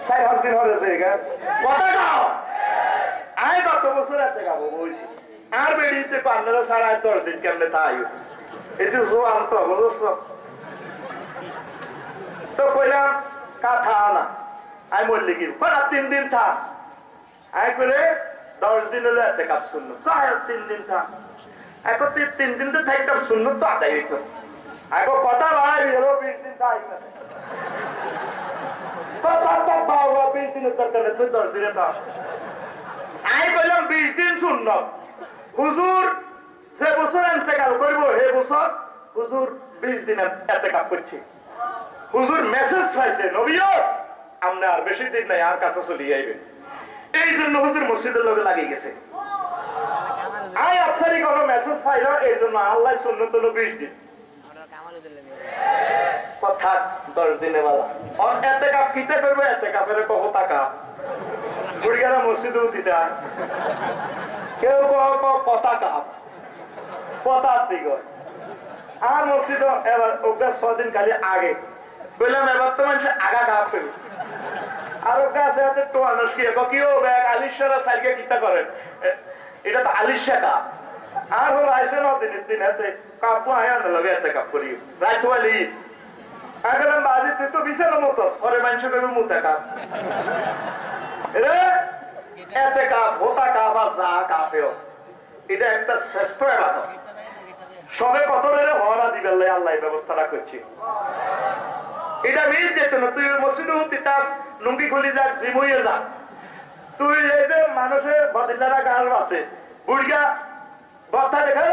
4-5 দিন হয়েছে কথা গাও। আমি গত বছর এতে গাবো বলছি, আর বেরিয়েছে 15-10 দিন কেমনে তাই এতে জোয়ান তো বুঝছ। তো কইলাম কাথা না, আমি বললি কি 3 দিন থাক। আমি বলে 10 দিন হলে এতে কাজ শুনলো তো 3 দিন থাক। এখন 3 দিন তো থাকতাম শুনলো তো আদায় হইত। এখন কথা ভাই হলো 20 দিন থাক না, 20 দিনের দরকার নেই, তুই 10 দিনে থাক। আমি বললাম 20 দিন শুনল। হুজুর যে বছর ইন্তেকাল করব হে বছর হুজুর 20 দিন ইন্তেকাল করছে। হুজুর মেসেজ পাইছে নবীও আমরা আর বেশি দিন নাই, আর কাছে চলে যাইবে। এই জন্য হুজুর মসজিদের লগে লাগিয়ে গেছে। আই আচ্ছারি কোন মেসেজ পাইল, এই জন্য আল্লাহ সুন্নত হলো 20 দিন। কথা 10 দিনে বালা এতে কাপ কিতে করবে, এতে কাপের কহ টাকা বুড়িগারা মসজিদে উঠিতা কেউ কথা কাপ কথা দিগ। আর মসজিদ এবার ওকে 6 দিন খালি আগে বললাম, এবার তো মানুষ আগা কাপ করবে। আর ওকে আছে হাতে তো মানুষ কি কিও ব্যাগ আলিশারা সাইকে কিতা করেন, এটা তো আলিশা কাপ। আর হলো আইসে 9 দিনের দিন হাতে কাপ আয়া লগে এতে কাপ করি রাত ওয়ালি। আমি বললাম বাজি তুই তো বিছানো মতো পরে মানুষ করবে মুতে কাপ রে, এতে কাপ হোতা কাপ আর যা কাপেও এটা একটা শ্রেষ্ঠ ইবাদত। সবে কত রে হরা দিবেন আল্লাহ ব্যবস্থাটা করছি। এটা মিল যেত না, তুই মসজিদে উঠিতাস লুঙ্গি খুলি যাক জিমুইয়ে যাক, তুই এই যে মানুষের বদিলারা গাল আছে বুড়িয়া কথা দেখা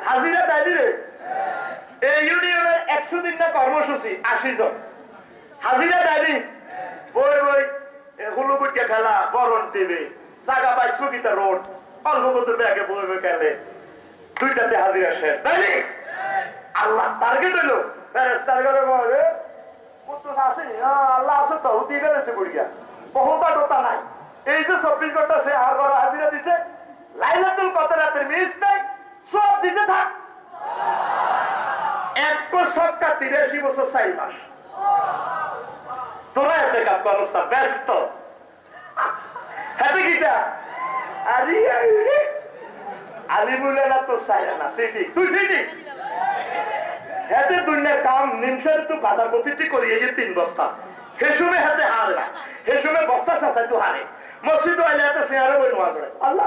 হাজিরা দায়ী রে। এই ইউনিয়নের 100 দিন না কর্মসূচি 80 জন হাজিরা দায়ী। বই বই হুলুকুটিয়া খেলা বরণ টিভি জাগা পাই সুগিতা রোড অল্প কত ব্যাগে বই বই খেলে 2টাতে হাজিরা শেষ দায়ী। আল্লাহ টার্গেট হইলো আল্লাহ আছে তো উঠি গেছে বুড়িয়া বহুতা টোতা নাই। এই যে 24 ঘন্টা সে আর ঘর হাজিরা দিছে, লাইলাতুল কদর রাতের মিস নাই, সব দিতে থাক। 183 বছর 4 মাস তোরা এতে কাপ অবস্থা ব্যস্ত হাতে কিটা আলি বলে না তো চাই না সেটি তুই সেটি হাতে দুনিয়ার কাম নিমশের তো বাজার প্রতিটি করিয়ে যে 3 বস্তা হেসুমে হাতে হারে না, হেসুমে বস্তা চাচাই তো হারে। মসজিদ আইলে হাতে সিয়ারে বই নামাজ পড়ে আল্লাহ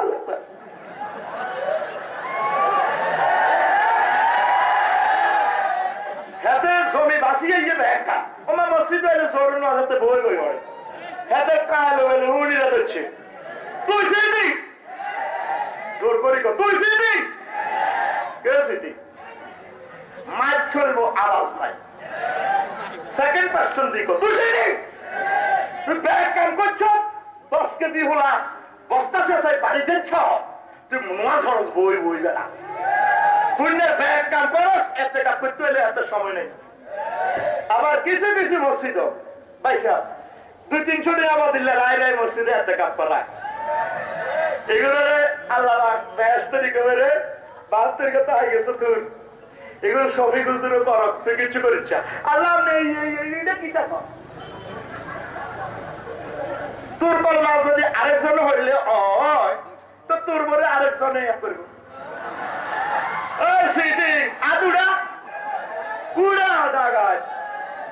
হাতে জমি বাঁচিয়ে গিয়ে ব্যাংকা আমার মসজিদ আইলে সরুন হাতে বই বই হয় হাতে কাল হইলে উনিরা দিচ্ছে তুই সেটি জোর করি তুই সেটি কে সেটি মাছ চলবো আওয়াজ নাই সেকেন্ড পার্সন দিকো তুই সেটি তুই ব্যাগ কাম করছো 10 কেজি হলা বস্তা শেষাই বাড়ি দিচ্ছ তুই নোয়া সরস বই বই বেড়া পুণ্যের ব্যাগ কাম করস এতে কাপ করতে হলে এত সময় নেই। আবার কিছু কিছু মসজিদ ভাইসা 200-300 টাকা আমার দিল্লা রায় রায় মসজিদে এতে কাপ করায় এগুলো আল্লাহ ব্যস্তারি কবে রে 72 কথা হয়ে গেছে তোর এগুলো সবই গুজরে করক তুই কিছু করিস আল্লাহ নেই এইটা কি দেখো তোর কলমা যদি আরেকজন হইলে হয় তো তোর বলে আরেকজনে করব সেইটি আদুড়া কুড়া ডাগায়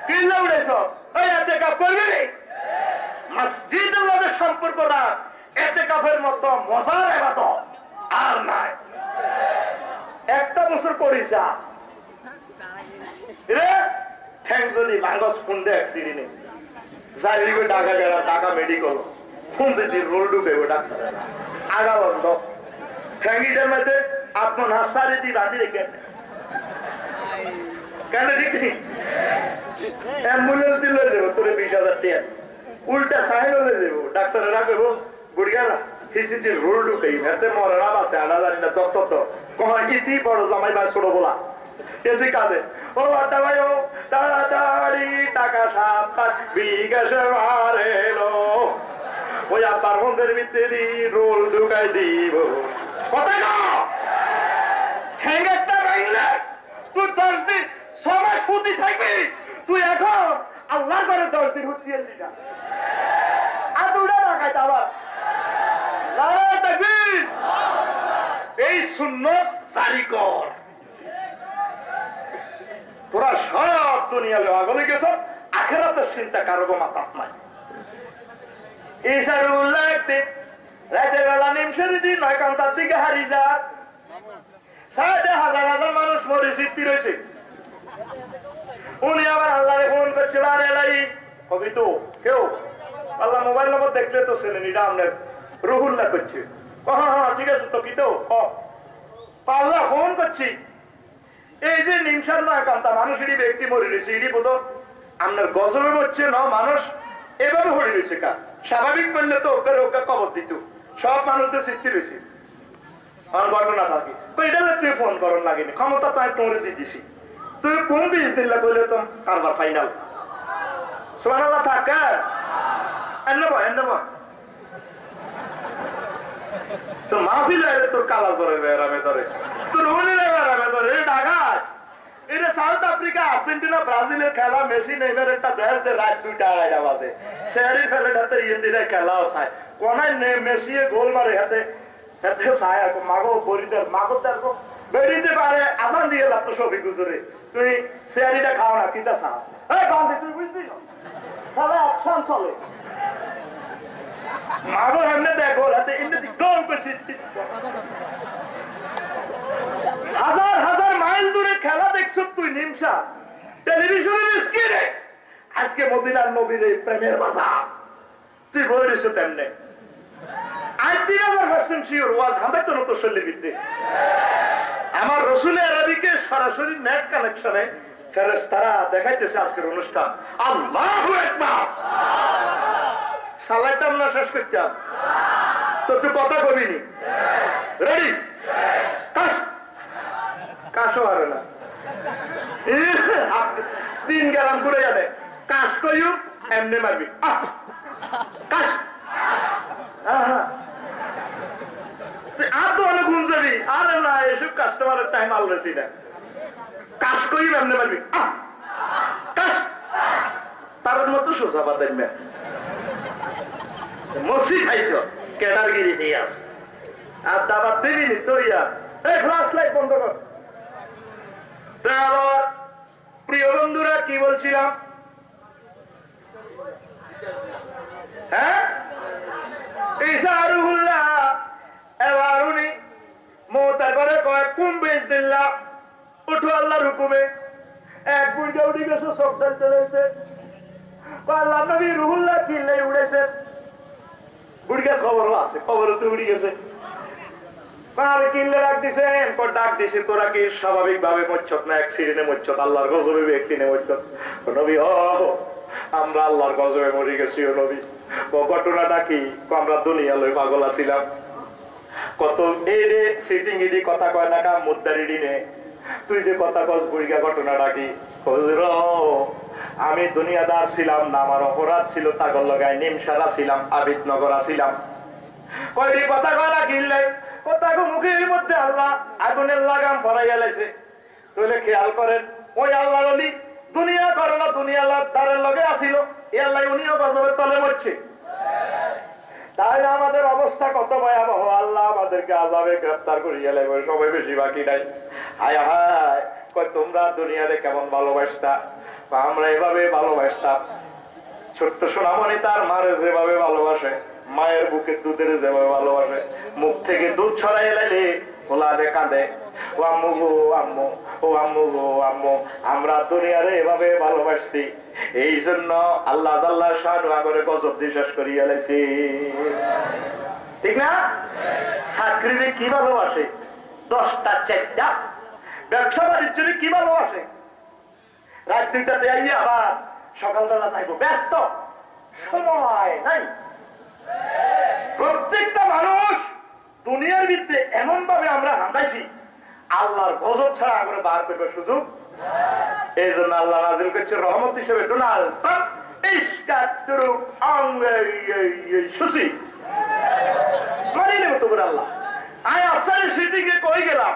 কিনলে উড়ে সব ওই এতে কাপ করবি মসজিদের লগে সম্পর্ক না এতে কাপের মতো মজার ইবাদত আর নাই। একটা বছর করিস রে ঠ্যাং যদি ভাগস ফোন দে অ্যাক্সিডেন্ট যাইবি ঢাকা গেল ঢাকা মেডিকেল ফোন দিচ্ছি রোল ঢুকে ডাক্তার আগা বন্ধ ঠ্যাঙ্গিটার মধ্যে আপনার হাসারে দি বাঁধি রেখে কেন ঠিক নেই অ্যাম্বুলেন্স দিলে যাবো তোর 20,000 টাকা উল্টা সাহেব হলে যাবো ডাক্তারে রাখবো বুড়িয়ারা হিসিতে রোল ঢুকাই এতে মরাম আছে আনা জানি না দস্তত কহ ইতি বড় জামাই ভাই ছোট বলা এতে কাজে ও আটা ভাই ও তাড়াতাড়ি টাকা 7-8 বিঘা মারেলো ওই আপার মন্দের ভিতরে রোল ঢুকাই দিব কথা না ঠেঙ্গাটা ভাঙলে তুই 10 দিন 6 মাস ফুটি থাকবি তুই এখন আল্লাহর ঘরে 10 দিন হুতিয়ে দিলা আর দুটা রাখাইতে আবার নারে তাকবীর এই সুন্নাত জারি কর তোরা সব দুনিয়া আগলে গেছ আখিরাতের চিন্তা কারো মাথা নাই এই সারুল্লাহ একটি রাতের বেলা নিমশরি দিন 9 ঘন্টার দিকে হারি যা 5,000 মানুষ মরে সিদ্ধি রয়েছে উনি আবার আল্লাহরে ফোন করছে বারে লাই কবি তো কেউ আল্লাহ মোবাইল নম্বর দেখলে তো শুনেন এটা আপনার রুহুল্লাহ করছে হ্যাঁ ঠিক আছে তো কি তো আল্লাহ ফোন করছি এই যে নিমশার 9 ঘন্টা মানুষ এটি ব্যক্তি মরে রয়েছে এটি বোধ আপনার গজবে মরছে না মানুষ এভাবে হরে রয়েছে কা স্বাভাবিক বললে তো ওকে ওকে কবর দিত সব মানুষদের সিদ্ধি রয়েছে আমার ঘটনা থাকে এটা তুই ফোন করার লাগেনি ক্ষমতা তাই তোরে দিয়ে দিছি তুই কোন বিষ দিল্লা করলে তো কারবার ফাইনাল সুবহানাল্লাহ থাকে তোর মাহফিল এলে তোর কালা জোরে বেড়াবে ধরে তোর হলিলে বেড়াবে ধরে ডাকাত এটা সাউথ আফ্রিকা আর্জেন্টিনা ব্রাজিলের খেলা মেসি নেইমার একটা দেশ দে রাত 2টা-2:30 বাজে সেরি ফেলে হাতে ইন্দিরা খেলাও চায় কোনায় মেসি গোল মারে হাতে হাতে ছায়া মাগো বরিদের মাগো দেখো বেরিতে পারে আজান দিয়ে লাগতো সবই গুজরে তুই সেরিটা খাও না কিতা চা এই বান্ধে তুই বুঝবি না তাহলে অ্যাকশন চলে মাগো এমনি দেখো হাতে ইন্দি গোল করে হাজার মাইল দূরে খেলা দেখছো তুই নিমশা টেলিভিশনের স্ক্রিনে আজকে মদিনার নবীর প্রেমের বাজার তুই বলিস তেমনে আজ 3000% শিওর ওয়াজ হাতে তো নতো শরীরের ভিতরে আমার রসুলের আরবিকে সরাসরি নেট কানেকশনে ফেরেশতারা দেখাইতেছে আজকের অনুষ্ঠান আল্লাহু আকবার সালাইতাম না শেষ করতাম তো তুই কথা কবিনি রেডি কাশ কাশও আর না 3 গ্রাম করে যাবে কাশ কইউ এমনি মারবি কাশ তুই আর তো অনেক ঘুম যাবি আরে না এসব কাস্টমারের টাইম আলরেছি না কাশ কইউ এমনি মারবি কাশ তার মতো সোজা বাদেন না মসি খাইছ কেডারগিরি দিয়ে আস আর দাবার দিবি নি তো ইয়া এই ফ্লাশ লাইট বন্ধ কর আবার প্রিয় বন্ধুরা কি বলছিলাম হ্যাঁ ইসারুল্লাহ এবার উনি মোতার করে কয় কুম বেশ দিল্লা উঠো আল্লাহর হুকুমে এক বুড়িটা উঠে গেছে সব ডালতে ডালতে আল্লাহ নবী রুহুল্লাহ কিনলে উড়েছেন বুড়িটার খবরও আছে খবরও তো উড়ে গেছে কিনলে ডাক দিছেন ডাক দিছে তোরা কি স্বাভাবিক ভাবে মচ্ছত না এক সিরিনে মচ্ছত আল্লাহর গজবে ব্যক্তি নে মচ্ছত নবী আমরা আল্লাহর গজবে মরে গেছি ও নবী ঘটনাটা কি আমরা দুনিয়া লই পাগল আছিলাম কত এই রে সিটিং ইডি কথা কয় না কা মুদ্দারিডি নে তুই যে কথা কস বুড়িগা ঘটনাটা কি আমি দুনিয়াদার ছিলাম না আমার অপরাধ ছিল তাগর লগায় নিমসারা ছিলাম আবিদনগর ছিলাম কয়টি কথা কয় না কিনলে কথাগো মুখের মধ্যে আল্লাহ আগুনের লাগাম ভরাইয়া লাইছে তাহলে খেয়াল করেন ওই আল্লাহ অলি দুনিয়া করে না দুনিয়া তারের লগে আসিল এই আল্লাহ উনিও গজবের তলে মরছে তাহলে আমাদের অবস্থা কত ভয়াবহ আল্লাহ আমাদেরকে আযাবে গ্রেফতার করিয়া লাইবে সবাই বেশি বাকি নাই হায় হায় কয় তোমরা দুনিয়াতে কেমন ভালোবাসতা আমরা এভাবে ভালোবাসতাম ছোট্ট সোনামণি তার মারে যেভাবে ভালোবাসে মায়ের বুকে দুধের যেভাবে ভালোবাসে মুখ থেকে দুধ ছড়াই লাইলে ওলাদে কাঁদে ও আম্মু গো আম্মু ও আম্মু গো আম্মু আমরা দুনিয়ারে এভাবে ভালোবাসছি এই জন্য আল্লাহ আল্লাহ শান করে গজব দিয়ে শেষ করিয়া লাইছি ঠিক না চাকরিতে কি ভালোবাসে 10টা 4টা ব্যবসা বাণিজ্য কি ভালোবাসে রাত 2টাতে আইয়া আবার সকালবেলা চাইবো ব্যস্ত সময় নাই প্রত্যেকটা মানুষ দুনিয়ার ভিতরে এমন ভাবে আমরা হাঁটাইছি আল্লাহর গজব ছাড়া আমরা বার করবে সুযোগ। এই জন্য আল্লাহ নাজিল করছে রহমত হিসেবে ডোনাল্ড ট্রাম্প সুশি মারি নেব তোর আল্লাহ। আমি আফসারের সিটিকে কই গেলাম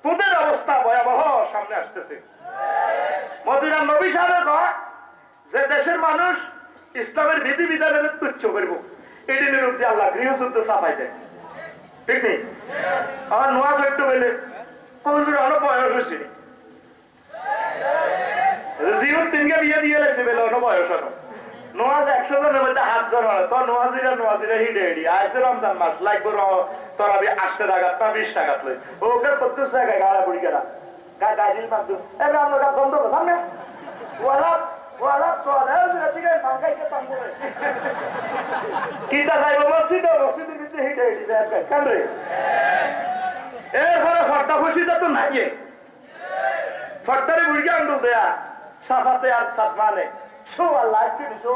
তোদের অবস্থা ভয়াবহ সামনে আসতেছে। মদিনার নবী সাহেবের ঘর যে দেশের মানুষ ইসলামের বিধিবিধানের তুচ্ছ করব এটি বিরুদ্ধে আল্লাহ গৃহযুদ্ধ চাপাই দেয়। ঠিক নেই? আমার নোয়া চড়তে বলে হুজুর অনেক বয়স হয়েছে জীবন তিনকে বিয়ে দিয়ে গেছে বেলে অনেক বয়স হলো নোয়াজ 100 জনের মধ্যে 8 জন হয় তো নোয়াজিরা হিডে হিডি আসছে রমজান মাস লাগবে তরাবি 8 টাকা না 20 টাকা লই ওকে কত টাকা গাড়া বুড়ি গেরা গাড়ির মাধ্যু এবার আমরা বন্ধ করো সামনে ওয়ালা তো আরে দিকে ফাঙ্কাইতে পাঙ্গো কিটা যাইবো মসজিদের ভিতরে হিডে হিডি দেখ কেন রে এরপরে ফট্টা ফসিটা তো নাই ফট্টারে বুড়ি আন্দোল দেয়া সাফাতে আর সাত মানে শো আল্লাহ শো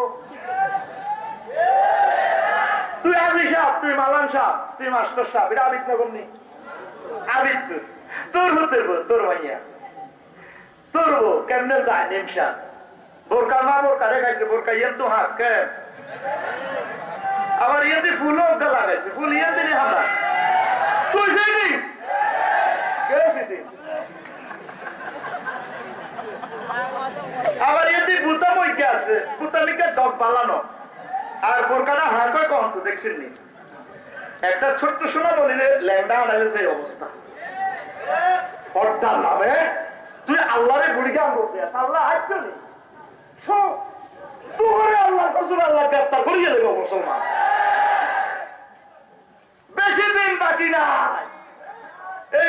তুই আজি সাহেব তুই মালান সাহেব তুই মাস্টার সাহেব এটা আবিদ নগর নি আবিদ তোর হতে তোর ভাইয়া তোর কেমনে যায় নিমশা বোরকা মা বোরকা দেখাইছে বোরকা ইয়ে তো হাত কে আবার ইয়েতে ফুলও লাগাইছে ফুল ইয়ে দিনে হাতা তুই সেইনি কে সেটি আবার এতে বুতা বইকে আছে বুতামিকে ডগ পালানো আর বোরকাটা হাত করে কম তো দেখছেন নি একটা ছোট্ট সোনা বলিলে ল্যাংডা আনালে সেই অবস্থা পর্দার নামে তুই আল্লাহরে বুড়িকে আন বলতে আস আল্লাহ হাত চলি তুই আল্লাহ কসুর আল্লাহ গ্রেপ্তার করিয়ে দেবো মুসলমান বেশি দিন বাকি নাই এই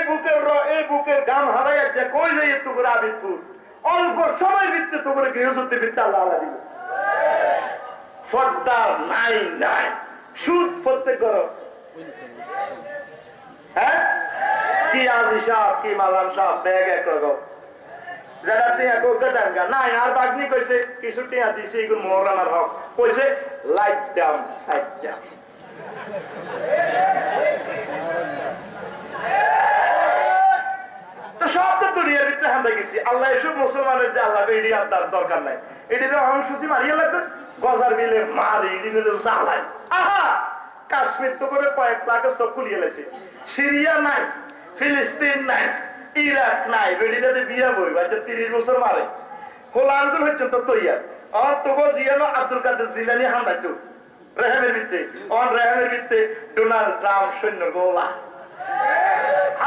বুকের গাম হারাই যাচ্ছে কই যাই একটু করে আবিদপুর অল্প সময় ভিত্তি তো করে গৃহযুদ্ধে ভিত্তি আল্লাহ আল্লাহ দিব ফর্দার নাই নাই সুদ প্রত্যেক করো হ্যাঁ কি আজি সাহ কি মালাম সাহ ব্যাগ এক রকম যারা টিয়া করতে দেন গা নাই আর বাগনি কইছে কিছু টিয়া দিছে এগুলো মোহরানার হক কইছে লাইট ডাউন সাইড ডাউন সব তো দুনিয়ার ভিতরে হাঁটা গেছি আল্লাহ এসব মুসলমানের যে আল্লাহ এটি আর তার দরকার নাই এটি অংশী মারিয়ে লাগবে গজার মিলে মারি এটি মিলে জ্বালাই আহা কাশ্মীর তো করে কয়েক লাখ সব খুলিয়ে লেছে সিরিয়া নাই ফিলিস্তিন নাই ইরাক নাই বেডিটাতে বিয়া বই বাচ্চা 30 বছর মারে হোলা আন্দোলন হচ্ছে তো তৈয়ার আর তোকে জিয়ানো আব্দুল কাদের জিলানি হান্দাইতো রেহামের ভিত্তে রেহামের ভিত্তে ডোনাল্ড ট্রাম্প সৈন্য গোলা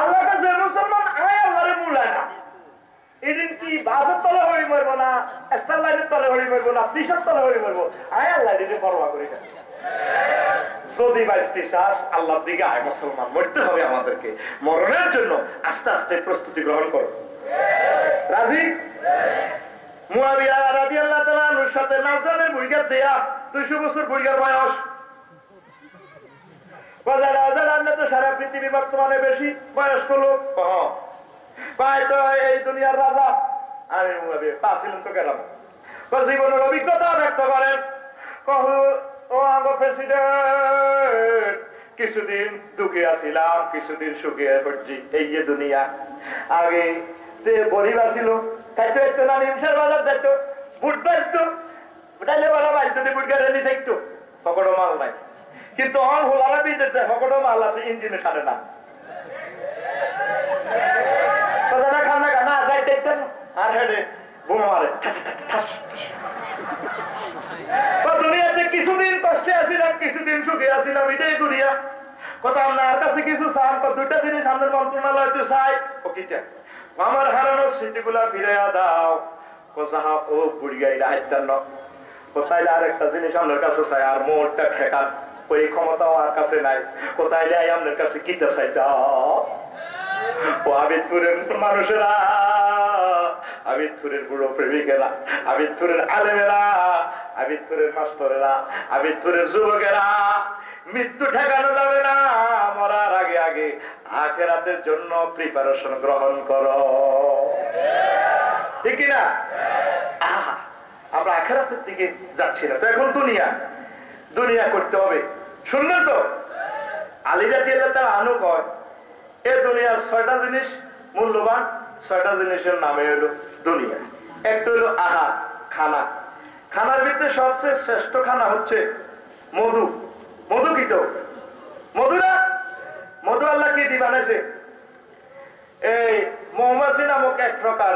আল্লাহ কাছে মুসলমান আয় আল্লাহরে মুলায় না এদিন কি বাসের তলে হয়ে মরবো না স্টার লাইনের তলে হয়ে মরবো না টিশার্ট তলে হয়ে মরবো আয় আল্লাহ এদিকে পরোয়া করি না যদি বাঁচতে চাস আল্লাহর দিকে আয় মুসলমান মরতে হবে আমাদেরকে মরণের জন্য আস্তে আস্তে প্রস্তুতি গ্রহণ করো রাজি মুয়াবিয়া রাদিয়াল্লাহু তাআলা আনহুর সাথে নাজরানের বুড়িগার দেয়া 200 বছর বুড়িগার বয়স সারা পৃথিবী বর্তমানে বেশি বয়স্ক লোক তো এই দুনিয়ার রাজা আমি পাচ্ছিলাম তো গেলাম জীবনের অভিজ্ঞতা ব্যক্ত করেন ও আঙ্গ প্রেসিডেন্ট কিছুদিন দুঃখে আসিলাম কিছুদিন সুখে পড়ছি এই যে দুনিয়া আগে গরিব আসিল খাইতে হইতো না নিমসার বাজার যাইতো বুট বাজতো বুটাইলে বলা বাড়িতে বুট গাড়ি থাকতো সকল মাল নাই কিন্তু অন হোলারা বিদেশে সকল মাল আছে ইঞ্জিনে খানে না খানা খানা যাই দেখতেন আর হেডে বোমা মারে দুনিয়াতে কিছুদিন কষ্টে আসিলাম কিছুদিন সুখে আসিলাম এটাই দুনিয়া কথা আপনার কাছে কিছু চান দুইটা জিনিস আমাদের মন্ত্রণালয় তো চাই ও কিটা আমার হারানোর স্মৃতিগুলা ফিরে দাও কোথাও ও বুড়ি গাড়িটা হাইতার কোথায় আর একটা জিনিস আপনার কাছে চাই আর মোটটা ঠেকার ওই ক্ষমতাও আর কাছে নাই কোথায় যাই আপনার কাছে কিটা চাই দাও ও আবিদপুরের মানুষেরা আবিদপুরের বুড়ো প্রেমিকেরা আবিদপুরের আলেমেরা আবিদপুরের মাস্টরেরা আবিদপুরের যুবকেরা মৃত্যু ঠেকানো যাবে না মরার আগে আগে আখিরাতের জন্য প্রিপারেশন গ্রহণ করো ঠিক না আমরা আখিরাতের দিকে যাচ্ছি না তো এখন দুনিয়া করতে হবে শুনলেন তো? আলী রাদিয়াল্লাহু তাআলা আনহু কয় এ দুনিয়ার 6টা জিনিস মূল্যবান, 6টা জিনিসের নামে হলো দুনিয়া। একটা হলো আহার, খানা। খানার ভিতরে সবচেয়ে শ্রেষ্ঠ খানা হচ্ছে মধু। মধু কি তো? মধু না? মধু আল্লাহ কি দিয়ে বানাইছে? এই মৌমাছি নামক এক প্রকার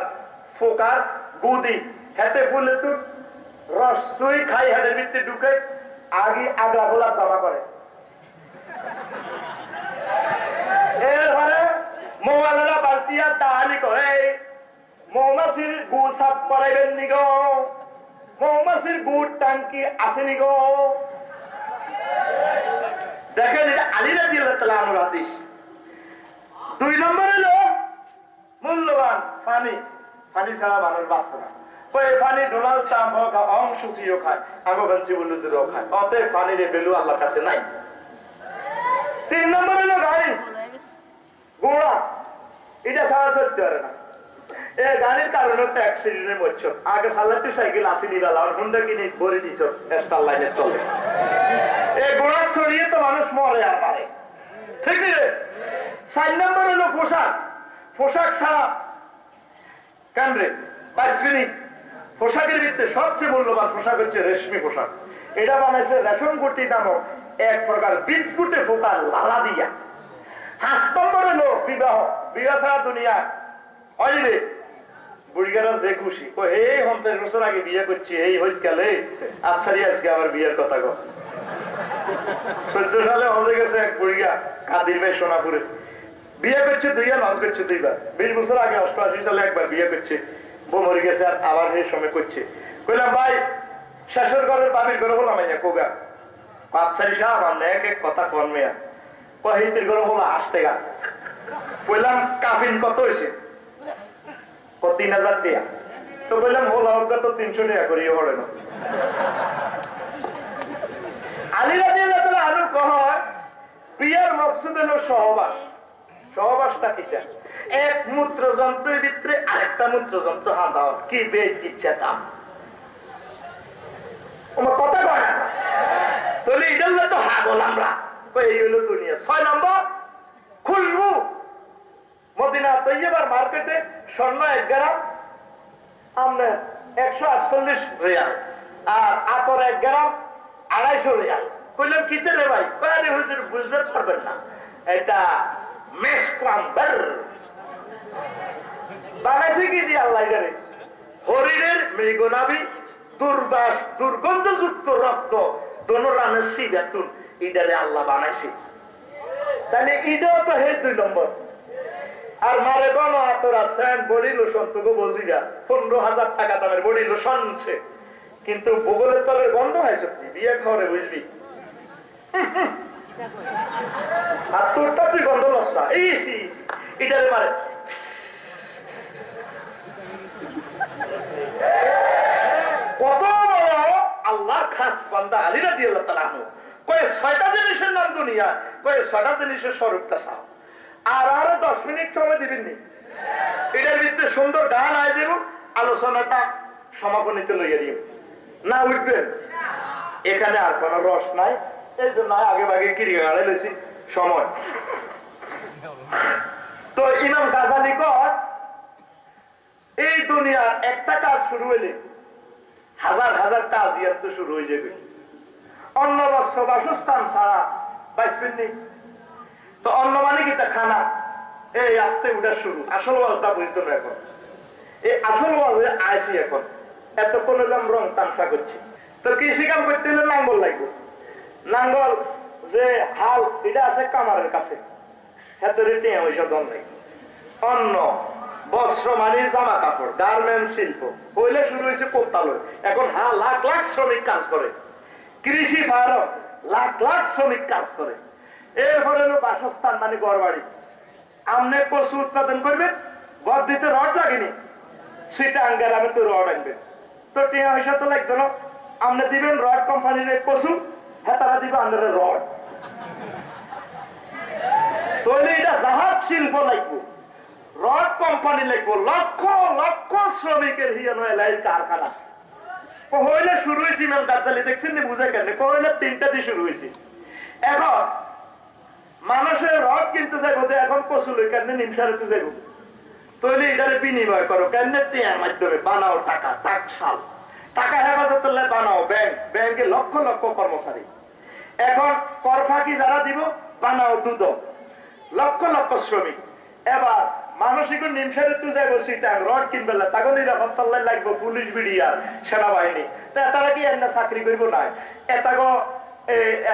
ফোকার গুদি হেতে ফুলে তুই রস সুই খাই হাতের ভিতরে ঢুকে আগে আগলা গোলাপ জমা করে। এরপরে মৌমাছিরা বালতিয়া তাহালি করে মৌমাছির গু সাফ করাইবেন নি গো, মৌমাছির গুড় টাঙ্কি আসেনি গো। দেখেন এটা আলী রাদিয়াল্লাহু তাআলা আনহুর হাদিস। 2 নম্বর হলো মূল্যবান পানি। পানি ছাড়া মানুষ বাঁচে না। ওই পানি ডোনাল্ড ট্রাম্প খায়, অংশ সিও খায়, আগো বেঞ্চি বলুদেরও খায়। অতএব পানির ভ্যালু আল্লাহর কাছে নাই। 3 নম্বর হলো গাড়ি ঘোড়া, এটা ছাড়া চলতে পারে না। এই গাড়ির কারণে তো অ্যাক্সিডেন্টে মরছ। আগে চালাতে সাইকেল আসেনি বেলা আর হুন্ডা কিনে ভরে দিছ স্টার লাইনের তলে। এই ঘোড়া ছড়িয়ে তো মানুষ মরে আর পারে, ঠিক রে? 4 নম্বর হলো পোশাক। পোশাক ছাড়া কেন রে পাইসবিনি? পোশাকের ভিতরে সবচেয়ে মূল্যবান পোশাক হচ্ছে রেশমি পোশাক। এটা বানাইছে রেশম গুটি নামক এক প্রকার বিদ্যুটে ফোকার লালা দিয়া। 5 নম্বর হলো বিবাহ। বিবাহ ছাড়া দুনিয়া হইলে বুড়িগারা যে খুশি ও এই 50 বছর আগে বিয়ে করছি এই হইকালে আচ্ছারি আজকে আবার বিয়ের কথা গো। 14 সালে হয়ে গেছে এক বুড়িগা কাদির ভাই সোনাপুরে বিয়ে করছে 2 বার, লঞ্চ করছে 2 বার। 20 বছর আগে 88 সালে একবার বিয়ে করছে, বউ মরে গেছে আর আবার সেই সময় করছে। কইলাম ভাই শেষের ঘরের বাবির ঘরে হলাম কোগা আচ্ছারি সাহেব আমরা এক এক কথা কন মেয়া কহিতির ঘরে হলো আসতে গা। কইলাম কাফিন কত হয়েছে? 3000 টাকা। তো বললাম হলো তো 300 টাকা করিয়ে হলে না। আলী রাদিয়াল্লাহু তাআলা আনহু কয় বিয়ের মকসুদ হলো সহবাস। সহবাসটা কিটা? এক মূত্রযন্ত্রের ভিতরে আরেকটা মূত্রযন্ত্র হাঁটা কি বেচিচ্ছা দাম কথা কয় না? তাহলে এটার তো হা বল আমরা এই হলো দুনিয়া। 6 নম্বর খুশবু। মদিনা তৈয়বার মার্কেটে স্বর্ণ 1 গ্রাম আমরা 148 রিয়াল আর আতর 1 গ্রাম 250 রিয়াল। কইলাম কিতে রে ভাই? কয় হুজুর বুঝতে পারবেন না, এটা মেসকাম্বার বানাইছে কি দিয়ে আল্লাহ এটারে? হরিণের মৃগনাভি দুর্বাস দুর্গন্ধযুক্ত রক্ত দোনোরানের সিবাতুন এটারে আল্লাহ বানাইছে। তাহলে এটাও তো হে 2 নম্বর। আর মারে গণ আতরা সেন্ট বডি লোশন তোকে বজিরা 15,000 টাকা দামের বডি লোশন আছে, কিন্তু বগলের তলের গন্ধ হয় সত্যি বিয়ে খাওয়ারে বুঝবি। আর তোরটা তুই গন্ধ লসা এই এটারে মারে কত বড় আল্লাহর খাস বান্দা আলী রাদিয়াল্লাহু তাআলা আনহু। কয়ে 6টা জিনিসের নাম দুনিয়া, কয়ে 6টা জিনিসের স্বরূপটা চাও। আর আরো 10 মিনিট সময় দিবেন নি? এটার ভিতরে সুন্দর গান আয় দেব, আলোচনাটা সমাপনীতে লইয়া দিব না উঠবেন। এখানে আর কোন রস নাই, এই জন্য আগে ভাগে কিরিয়া গাড়ে লইছি সময়। তো ইমাম গাজালি কয় এই দুনিয়ার একটা কাজ শুরু হইলে হাজার হাজার কাজ ইয়ার তো শুরু হয়ে যাবে। অন্ন বস্ত্র বাসস্থান ছাড়া বাঁচবেন নি। তো অন্ন মানে কি? তা খানা। এই আস্তে উঠা শুরু। আসল ওয়াজটা বুঝতো না এখন। এই আসল ওয়াজে আইসি এখন। এতক্ষণ হলাম রং তামসা করছি। তো কৃষি কাম করতে হলে নাঙ্গল লাগবে। নাঙ্গল যে হাল এটা আছে কামারের কাছে, হেতরে টিয়া ওইসব দম নাই। অন্ন বস্ত্র মানে জামা কাপড়, গার্মেন্টস শিল্প পয়লা শুরু হয়েছে কোপ্তালয়। এখন লাখ লাখ শ্রমিক কাজ করে। কৃষি ফার্ম লাখ লাখ শ্রমিক কাজ করে। এরপরে হলো বাসস্থান মানে ঘর বাড়ি। আমনে পশু উৎপাদন করবেন, ঘর দিতে রড লাগেনি, সেটা আঙ্গেল আমি তো রড আনবেন। তো টিয়া পয়সা তো লাগবে না, আপনি দিবেন রড কোম্পানির পশু, হ্যাঁ তারা দিবে আপনার রড। তাহলে এটা জাহাজ শিল্প লাগবে, রড কোম্পানি লাগবে, লক্ষ লক্ষ শ্রমিকের কারখানা। হইলে শুরু হয়েছে ইমাম গাজ্জালি দেখছেন নি বুঝে কেন? হইলে 3টা দিয়ে শুরু হয়েছে। এখন মানুষের রড কিনতে যাইব, এখন কচু লই কেন নিমসারে তো যাইব, তৈরি এটারে বিনিময় করো কেন টিয়ার মাধ্যমে বানাও টাকা, টাকশাল টাকা হেফাজতের বানাও ব্যাংক, ব্যাংকে লক্ষ লক্ষ কর্মচারী। এখন কর ফাঁকি যারা দিব বানাও দুদক, লক্ষ লক্ষ শ্রমিক। এবার মানসিক নিমসারে তো যাইব সিটাং রড কিনবে, তখন নিরাপত্তার লাগবে পুলিশ বিডিআর সেনাবাহিনী। তারা কি এমনি চাকরি করবো না,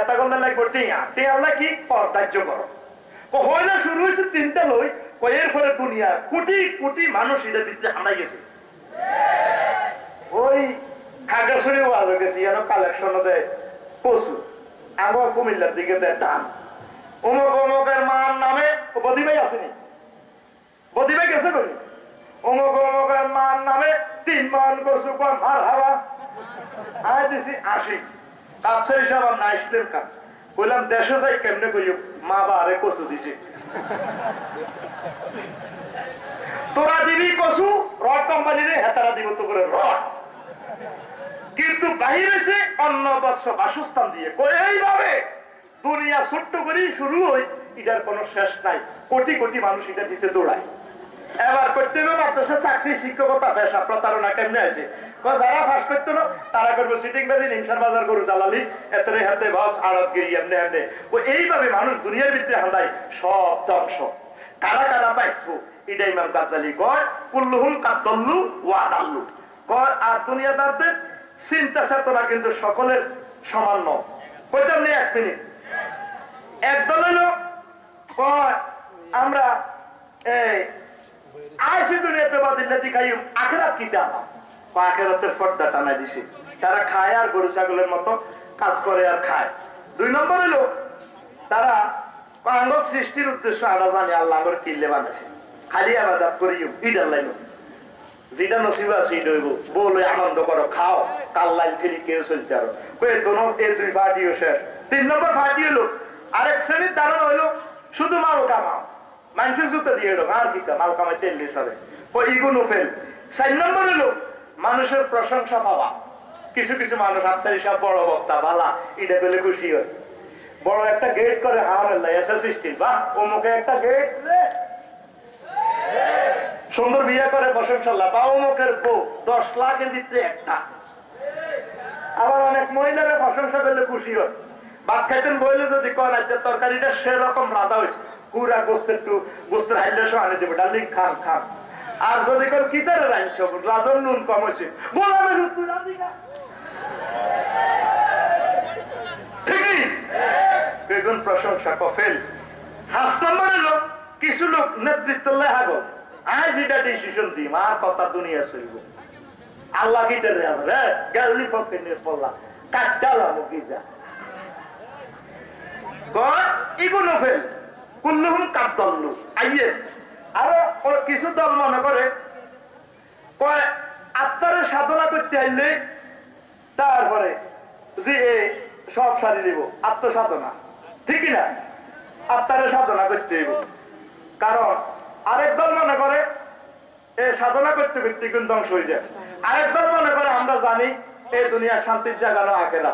এতগণ লাগবে টিয়া, টিয়াল্লা কি কর ধার্য করো। হইলে শুরু হয়েছে তিনটা লই, এর পরে দুনিয়া কোটি কোটি মানুষ এটার ভিতরে হারাই গেছে। ওই খাগড়াছড়ি ওয়াজ গেছি যেন কালেকশন দেয় কচু, আমার কুমিল্লার দিকে দেয় ধান। অমুক অমুকের মার নামে বদিভাই আসেনি, বদিভাই গেছে করি, অমুক অমুকের মার নামে 3 মণ কচু মার হাওয়া আয় দিছি 80। তাপসা হিসাব আর না আসলেন কাম বললাম দেশে যাই কেমনে কই মা বারে কচু দিছে। তোরা দিবি কচু রড কোম্পানির, হেতারা দিব তো করে রড, কিন্তু বাহিরে সে অন্য বস্ত্র বাসস্থান দিয়ে এইভাবে দুনিয়া ছোট্ট করেই শুরু হয়। এটার কোনো শেষ নাই, কোটি কোটি মানুষ এটা দিছে দৌড়ায়। এবার করতে হবে মাদ্রাসা চাকরি শিক্ষকতা পেশা প্রতারণা কেমনে আছে, যারা ফাঁস করতো না তারা করবো সিটিং বাজি, নিমসার বাজার গরু দালালি, এত হাতে বাস আড়তগিরি এমনি এমনি। ও এইভাবে মানুষ দুনিয়ার ভিতরে হান্দায় সব ধ্বংস। কারা কারা পাইছবো এটা ইমাম গাজ্জালী কয় কুল্লুহুম কাদ্দাল্লু ওয়া দাল্লু কয়। আর দুনিয়াদারদের চিন্তা চেতনা কিন্তু সকলের সমান নয়। কইতাম নেই 1 মিনিট। একদল হলো কয় আমরা এই আইসি দুনিয়াতে বাদিল্লা দিখাইম আখেরাত কিতা, আখেরাতের পর্দা টানাই দিছে। তারা খায় আর গরু ছাগলের মতো কাজ করে আর খায়। 2 নম্বর হলো তারা আঙ্গর সৃষ্টির উদ্দেশ্য আড়া জানি আল্লাহ আঙ্গর কিনলে বানাইছে, খালি আবাদাত করিও ইডার লাইন যেটা নসিবা সেটা হইব। বলে আনন্দ করো, খাও, কাল লাইন ফিরি কেউ চলতে আরো এই 2 পার্টিও শেষ। 3 নম্বর পার্টি হলো আরেক শ্রেণীর ধারণা হইলো শুধু মাল কামাও, মানুষের জুতো দিয়ে এলো আর কি মাল কামাই তেল সরে ইগুনো ফেল। 4 নম্বর হলো মানুষের প্রশংসা পাওয়া। কিছু কিছু মানুষ আফসারি সব বড় বক্তা ভালা এটা পেলে খুশি হয়, বড় একটা গেট করে আলহামদুলিল্লাহ এসে সৃষ্টি বা অমুকে একটা গেট সুন্দর বিয়ে করে প্রশংসা বা অমুকের বউ 10 লাখের ভিতরে একটা। আবার অনেক মহিলারা প্রশংসা করলে খুশি হয়। ভাত খাইতেন বইলে যদি কয় তরকারিটা সেরকম রাধা হয়েছে, পুরা গোস্তের হাইলে সব আনে দেবে, ডার্লিং খান খান। আর যদি কোন কিতারে রাঁধছ রাজন নুন কম হয়েছে, বেগুন প্রশংসা কফেল। 5 নম্বর এলো কিছু লোক নেতৃত্ব লেহাগল, আজ এটা ডিসিশন দিই মা কথা দুনিয়া চলব আল্লাহ গিটারে আমার গ্যালি ফকে নিয়ে পড়লাম কাটালাম গিজা ইগুনো ফেল কুল্লুহুম কাদ্দাল্লু আইয়ে। আরো কিছু দল মনে করে আত্মারে সাধনা করতে আইলে তারপরে যে সব সারি দিব আত্মসাধনা, ঠিক না? আত্মারে সাধনা করতে হইব। কারণ আরেক দল মনে করে এই সাধনা করতে করতে কিন্তু ধ্বংস হয়ে যায়। আরেক দল মনে করে আমরা জানি এই দুনিয়া শান্তির জায়গা না আখেরা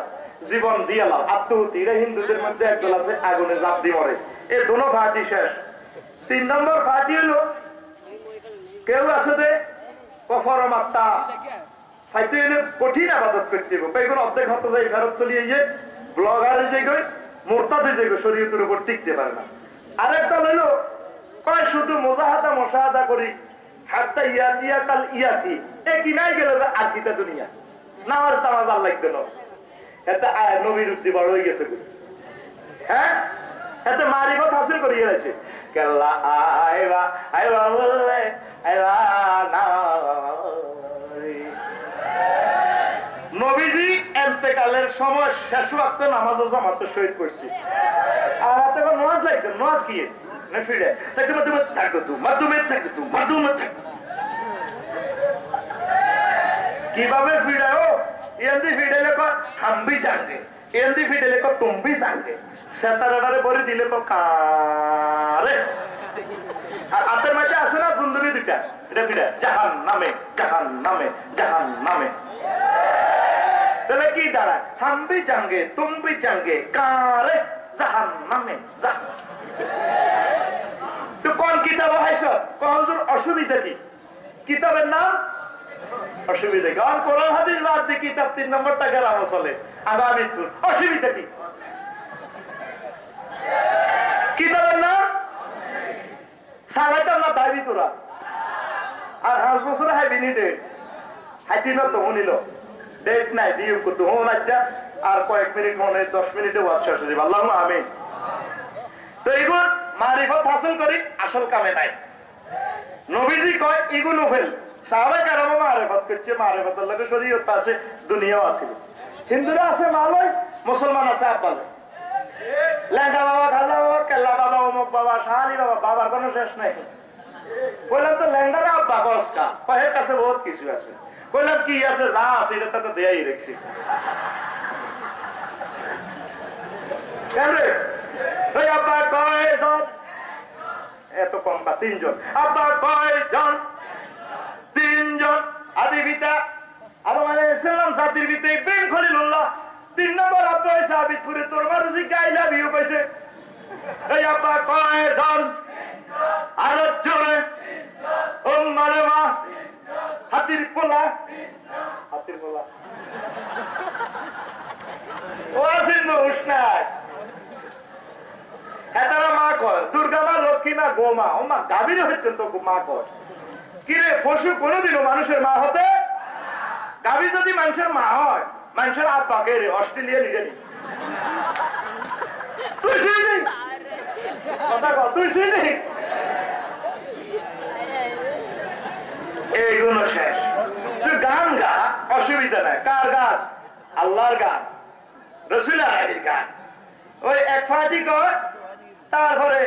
জীবন দিয়ে লাভ আত্মহুতি। এটা হিন্দুদের মধ্যে একদল আছে আগুনে লাভ দিয়ে মরে। এই দুটো পার্টি শেষ। 3 নম্বর পার্টি হলো কেউ আছে যে পরমাত্মা ফাইতে হলে কঠিন আবাদত করতে হবে, বেগুন অর্ধেক হতে যাই ফেরত চলিয়ে যে ব্লগারে যে গই মোরতাদে যে শরীয়তের উপর টিকতে পারে না। আরেক দল হলো কয় শুধু মোশাহাদা করি হাত্তা ইয়াতিয়া কাল ইয়াতি এ কি নাই গেল আর কিটা দুনিয়া নামাজ তামাজ আর লাগবে না। এতে নবীর উক্তি বড় হয়ে গেছে, হ্যাঁ এতে মারিফত হাসিল করিয়ে গেছে। কেল্লা আইবা আইবা বললে আইবা না নবীজি এতেকালের সময় শেষ ওয়াক্ত নামাজও জামাতে শহীদ করছে। আর হাতে নামাজ লাগতো, নামাজ কি ফিরে থাকতে মাধ্যমে থাকতো তু মাধ্যমে থাকতো তু মাধ্যমে থাকতো কিভাবে ফিরায় ও এমনি ফিডেলে হামবি জানগে এমনি ফিডেলে তুমি জানগে সেতারাটারে পরে দিলে কারে। আর হাতের মাঝে আসে না সুন্দরী 2টা, এটা ফিরে জাহান নামে জাহান নামে জাহান নামে। তাহলে কি দাঁড়ায় হামবি জানগে তুমি জানগে কারে জাহান্নামে যা। তো কোন কিতাব হাইছ হুজুর অসুবিধা কি? কিতাবের নাম অসুবিধা কি? আর কোরআন হাদিস বাদ দিয়ে কিতাব 3 নম্বর টাকা রামা চলে আগামী তুর অসুবিধা কি? কিতাবের নাম সালাইতাম না দাবি তোরা আর 5 বছর হাইবি নি ডেট হাইতি না তো হনিল ডেট নাই দিয়ে করতে হন আচ্ছা আর কয়েক মিনিট মনে 10 মিনিটে ওয়াজ শেষ হয়ে যাবে আল্লাহুম্মা আমিন। তো এগুলো মারিফত হাসিল করি আসল কামে নাই। নবীজি কয় এগুলো ফেল সাহাবায়ে কেরাম মারিফত করছে মারিফতের লগে শরীয়ত আছে দুনিয়াও আছে। হিন্দুরা আছে মালয় মুসলমান আছে আব্বাল লেঙ্গা বাবা খাজা বাবা কেল্লা বাবা অমুক বাবা শাহালি বাবা বাবার কোনো শেষ নাই। বললাম তো লেঙ্গারা আব্বা কসকা কয়ের কাছে বহুত কিছু আছে। বললাম কি আছে যা আছে এটা তো দেয়াই রেখছি। আব্বা কয়জন? এত কম বা 3 জন। আব্বা কয়জন? 3 জন। আদি পিতা আদম আলাইহিস সালাম জাতির পিতা ইব্রাহিম খলিলুল্লাহ 3 নম্বর আব্বা সাবিতপুরে তোর মারুজি গাইলা বিউ কইছে। এই আব্বা কয়জন? আরো জোরে উম্মারে মা হাতির পোলা হাতির পোলা ও আসেন উষ্ণায় এটারা মা কয় দুর্গা মা লক্ষ্মী মা গোমা ও মা গাভীর হচ্ছে তো মা কয় কিরে পশু কোনোদিনও মানুষের মা হতে গাভী যদি মানুষের মা হয় মানুষের আব্বা কে রে অস্ট্রেলিয়া নিয়ে নি তুই শুনি কথা কর তুই শুনি এইগুলো শেষ। তুই গান গা অসুবিধা নাই। কার গান? আল্লাহর গান রাসূলের আলীর গান। ওই এক ফাটি কয় তারপরে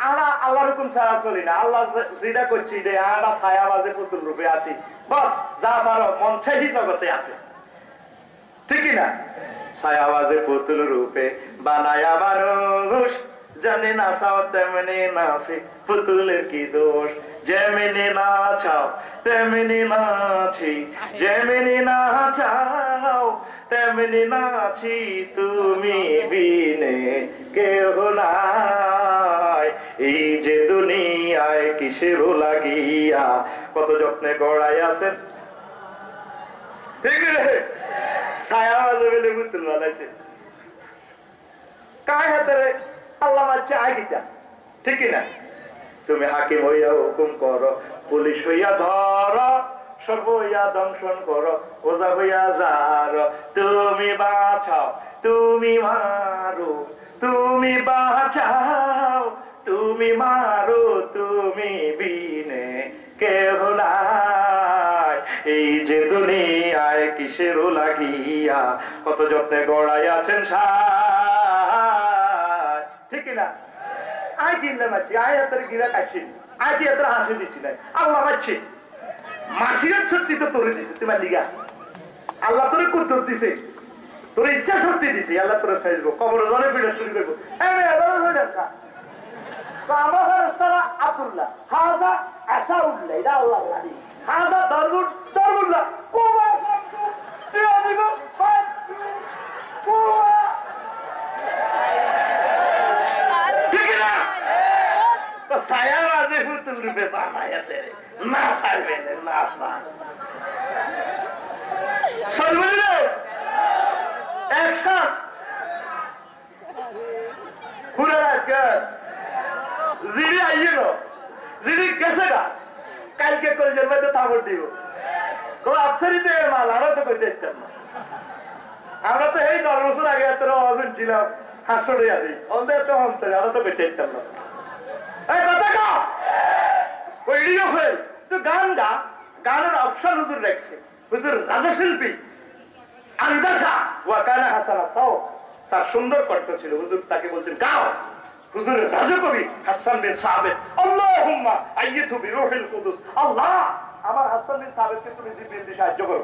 আমরা আল্লাহর হুকুম ছাড়া চলি না। আল্লাহ যেটা করছি যে আমরা ছায়া বাজে পুতুল রূপে আছি বাস যা পারো মন চাই জগতে আছে ঠিকই না? ছায়া বাজে পুতুল রূপে বানায়া মানুষ জানি না চাও তেমনি নাচে পুতুলের কি দোষ যেমনি নাচাও তেমনি নাচি যেমনি নাচাও তেমনি নাচি তুমি বিনে কেহ নাই এই যে দুনিয়ায় কিসের লাগিয়া কত যত্নে গড়াই আছেন ঠিক রে ছায়া বাজে বলে পুতুল বানাইছে কায় হাতে আল্লাহ মারছে আগিটা ঠিক না? তুমি হাকিম হইয়া হুকুম করো পুলিশ হইয়া ধর সর্ব হইয়া দংশন করো ওজা হইয়া যার তুমি বাঁচাও তুমি মারো তুমি বাঁচাও তুমি মারো তুমি বিনে কেহ নাই এই যে দুনিয়ায় কিসের লাগিয়া কত যত্নে গড়াই আছেন ঠিক না? আই কিনলে মারছি আয় হাতের গিরা কাশি আয় কি হাতের হাসি দিছি নাই আল্লাহ মারছে মাসির শক্তি তো তোরে দিছে তোমার দিঘা আল্লাহ তোরে কুদরত দিছে তোর ইচ্ছা শক্তি দিছে আল্লাহ তোরে সাইজ কবর জলে পিঠা শুরু করবো তো আমরা ফেরেশতারা আব্দুল্লাহ হাজা আসাউল্লাহ এটা আল্লাহ আলী হাজা দরগুল দরগুল্লাহ কুমা শামসু ইয়া দিব কুমা ছায়া বাজে পুতুল রূপে বানায়া তেরে না সারবে না চলবে রে একসাথ পুরা রাত জিরি আইল জিরি গেছে গা কালকে কলজের মধ্যে থাবর দিব তো আপসারিতে মাল আমরা তো কইতে দিতাম না আমরা তো এই 10 বছর আগে এত অজন ছিলাম হাসড়ে আদি ওদের তো হমসারি আমরা তো কইতে দিতাম না গানের অপশন হুজুর রাখছে হুজুর রাজশিল্পী আন্দাজা ওয়াকানা হাসানা সাও তার সুন্দর কণ্ঠ ছিল হুজুর তাকে বলছেন গাও হুজুরের রাজকবি হাসান বিন সাবিত আল্লাহুম্মা আইয়িতু বিরূহিল কুদুস আল্লাহ আমার হাসান বিন সাবিতকে তুমি জিবরিল দিয়ে সাহায্য করো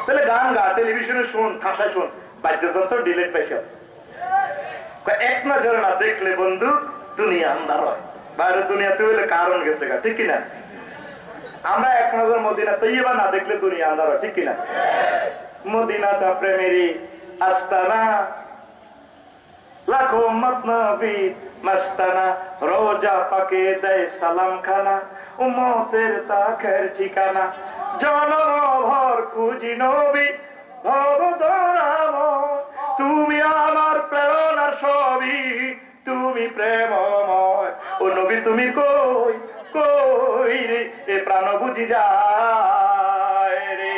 তাহলে গান গা টেলিভিশনে শুন ভাষায় শুন বাদ্যযন্ত্র ডিলেট পাইছো এক নজরে না দেখলে বন্ধু দুনিয়া আন্ধার হয় বাইরে দুনিয়াতে হইলে কারণ গেছে গা ঠিক কিনা আমরা এক নজর মদিনা তৈবা না দেখলে দুনিয়া আন্ধার হয় ঠিক কিনা মদিনাটা প্রেমেরই আস্তানা লাখো উম্মত নবী মাস্তানা, রোজা পাকে দেয় সালাম খানা, উম্মতের তাখের ঠিকানা, জনম ভর খুঁজি নবী ভব দরাম, তুমি আমার প্রেরণার সবই, তুমি প্রেমময়। ও নবী তুমি কই কই রে, এ প্রাণ বুঝি যায় রে।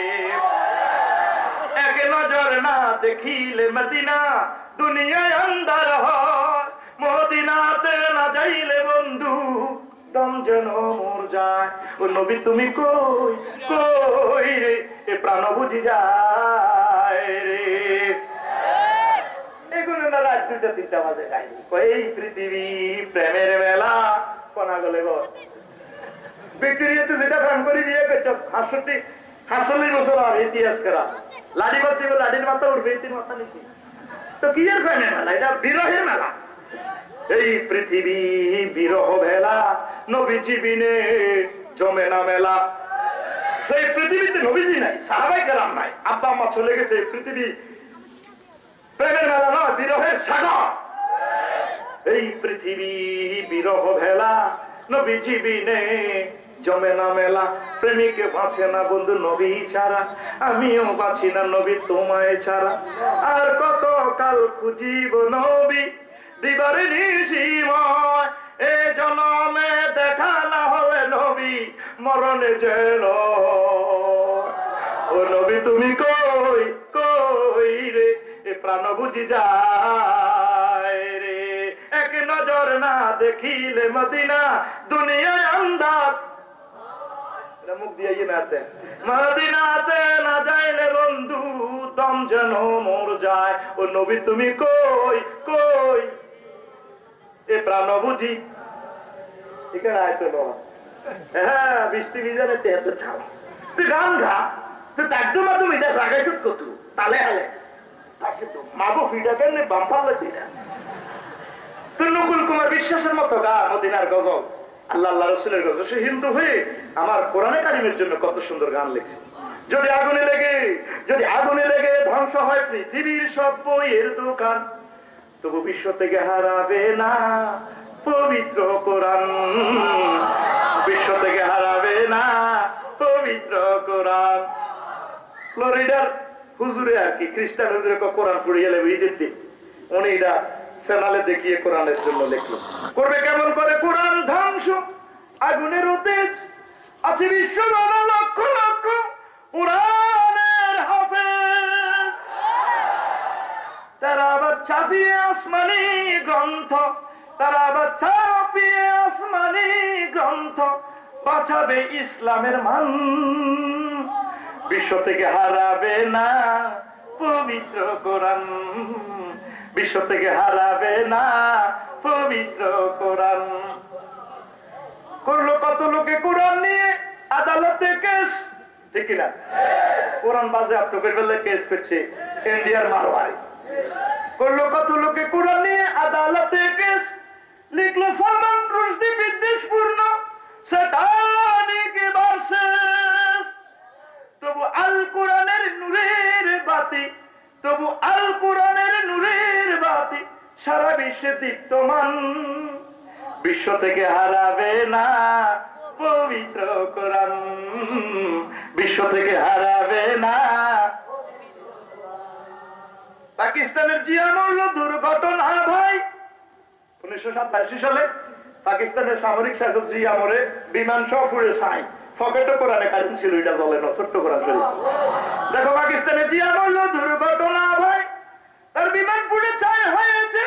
এক নজর না দেখিলে মদিনা, দুনিয়ায় আন্ধার হয়, মদিনাতে না যাইলে বন্ধু দম যেন মোর যায়। ও নবী তুমি কই কই রে, এ প্রাণ বুঝি যায় রে। এগুলো না রাত 2টা-3টা বাজে গাই, এই পৃথিবী প্রেমের মেলা কোনা গলে গো। ভিক্টোরিয়াতে যেটা প্রেম করে বিয়ে করছো 65 বছর আর ইতিহাস করা, লাঠি বাদ দিবে, লাঠির মাথা উঠবে, তিন মাথা নিছি, তো কি এর প্রেমের মেলা? এটা বিরহের মেলা। এই পৃথিবী বিরহ ভেলা, নবীজি বিনে জমে না মেলা। সেই পৃথিবীতে নবীজি নাই, সাহাবায়ে কেরাম নাই, আব্বা আম্মা চলে গেছে। পৃথিবী প্রেমের মেলা নয়, বিরহের সাগর। এই পৃথিবী বিরহ ভেলা, নবীজি বিনে জমে না মেলা। প্রেমিকে বাঁচে না বন্ধু নবী ছাড়া, আমিও বাঁচি না নবী তোমায় ছাড়া। আর কত কাল খুঁজিব নবী দিবারে নিশিময়, এ জনমে দেখা না হলে নবী মরণে যেন। ও নবী তুমি কই কই রে, এ প্রাণ বুঝি যায় রে। এক নজর না দেখিলে মদিনা, দুনিয়ায় আন্ধার, মুখ দিয়ে মদিনাতে না যাইলে বন্ধু দম যেন মোর যায়। ও নবী তুমি কই কই, এ প্রাণ বুঝি। এখানে আয়তো হ্যাঁ, বৃষ্টি ভিজানে এত ছাড়া, তুই গান গা, তুই একদম তুমি এটা রাগাইছ কত তালে হালে তাকে তো মাগো ফিটা কেন বাম্পার লাগবি না। তুই নকুল কুমার বিশ্বাসের মতো গা মদিনার গজল, আল্লাহ আল্লাহ রসুলের গজল। সে হিন্দু হয়ে আমার কোরআনে কারিমের জন্য কত সুন্দর গান লিখছে। যদি আগুনে লেগে ধ্বংস হয় পৃথিবীর সব বইয়ের দোকান, তবু বিশ্ব থেকে হারাবে না পবিত্র কোরআন, বিশ্ব থেকে হারাবে না পবিত্র কোরআন। ফ্লোরিডার হুজুরে আর কি, খ্রিস্টান হুজুরে কোরআন পড়িয়ে গেলে ঈদের দিন উনি এটা চ্যানেলে দেখিয়ে কোরআনের জন্য লিখলো। করবে কেমন করে কোরআন ধ্বংস, আগুনের তেজ আছে বিশ্ব লক্ষ লক্ষ কোরআনের হাফেজ, তারা আবার ছাপিয়ে আসমানি গ্রন্থ, তারা আবার ছাপিয়ে আসমানি গ্রন্থ, বাঁচাবে ইসলামের মান, বিশ্ব থেকে হারাবে না পবিত্র কোরআন, বিশ্ব থেকে হারাবে না পবিত্র কোরআন। করলো কত লোকে কোরআন নিয়ে আদালতে কেস, ঠিক কিনা? কোরআন বাজেয়াপ্ত করে ফেললে কেস করছে ইন্ডিয়ার মারওয়ারি। করলো কত লোকে কোরআন নিয়ে আদালতে কেস, লিখলো সালমান রুশদি বিদ্বেষপূর্ণ স্যাটানিক ভার্সেস। তবু আল কোরআনের নূরের বাতি, তবু আল কোরআনের নূরের বাতি সারা বিশ্বে দীপ্তমান, বিশ্ব থেকে হারাবে না পবিত্র কোরআন, বিশ্ব থেকে হারাবে না। পাকিস্তানের জিয়া মরল দুর্ঘটনা ভাই, 1987 সালে পাকিস্তানের সামরিক শাসক জিয়া মরে, বিমান সহ পুড়ে ছাই, পকেটে কোরআনে কারিম ছিল, এটা চলে না, ছোট্ট কোরআন শরীফ। দেখো পাকিস্তানের জিয়া মরল দুর্ঘটনা ভাই, তার বিমান পুড়ে ছাই হয়েছে,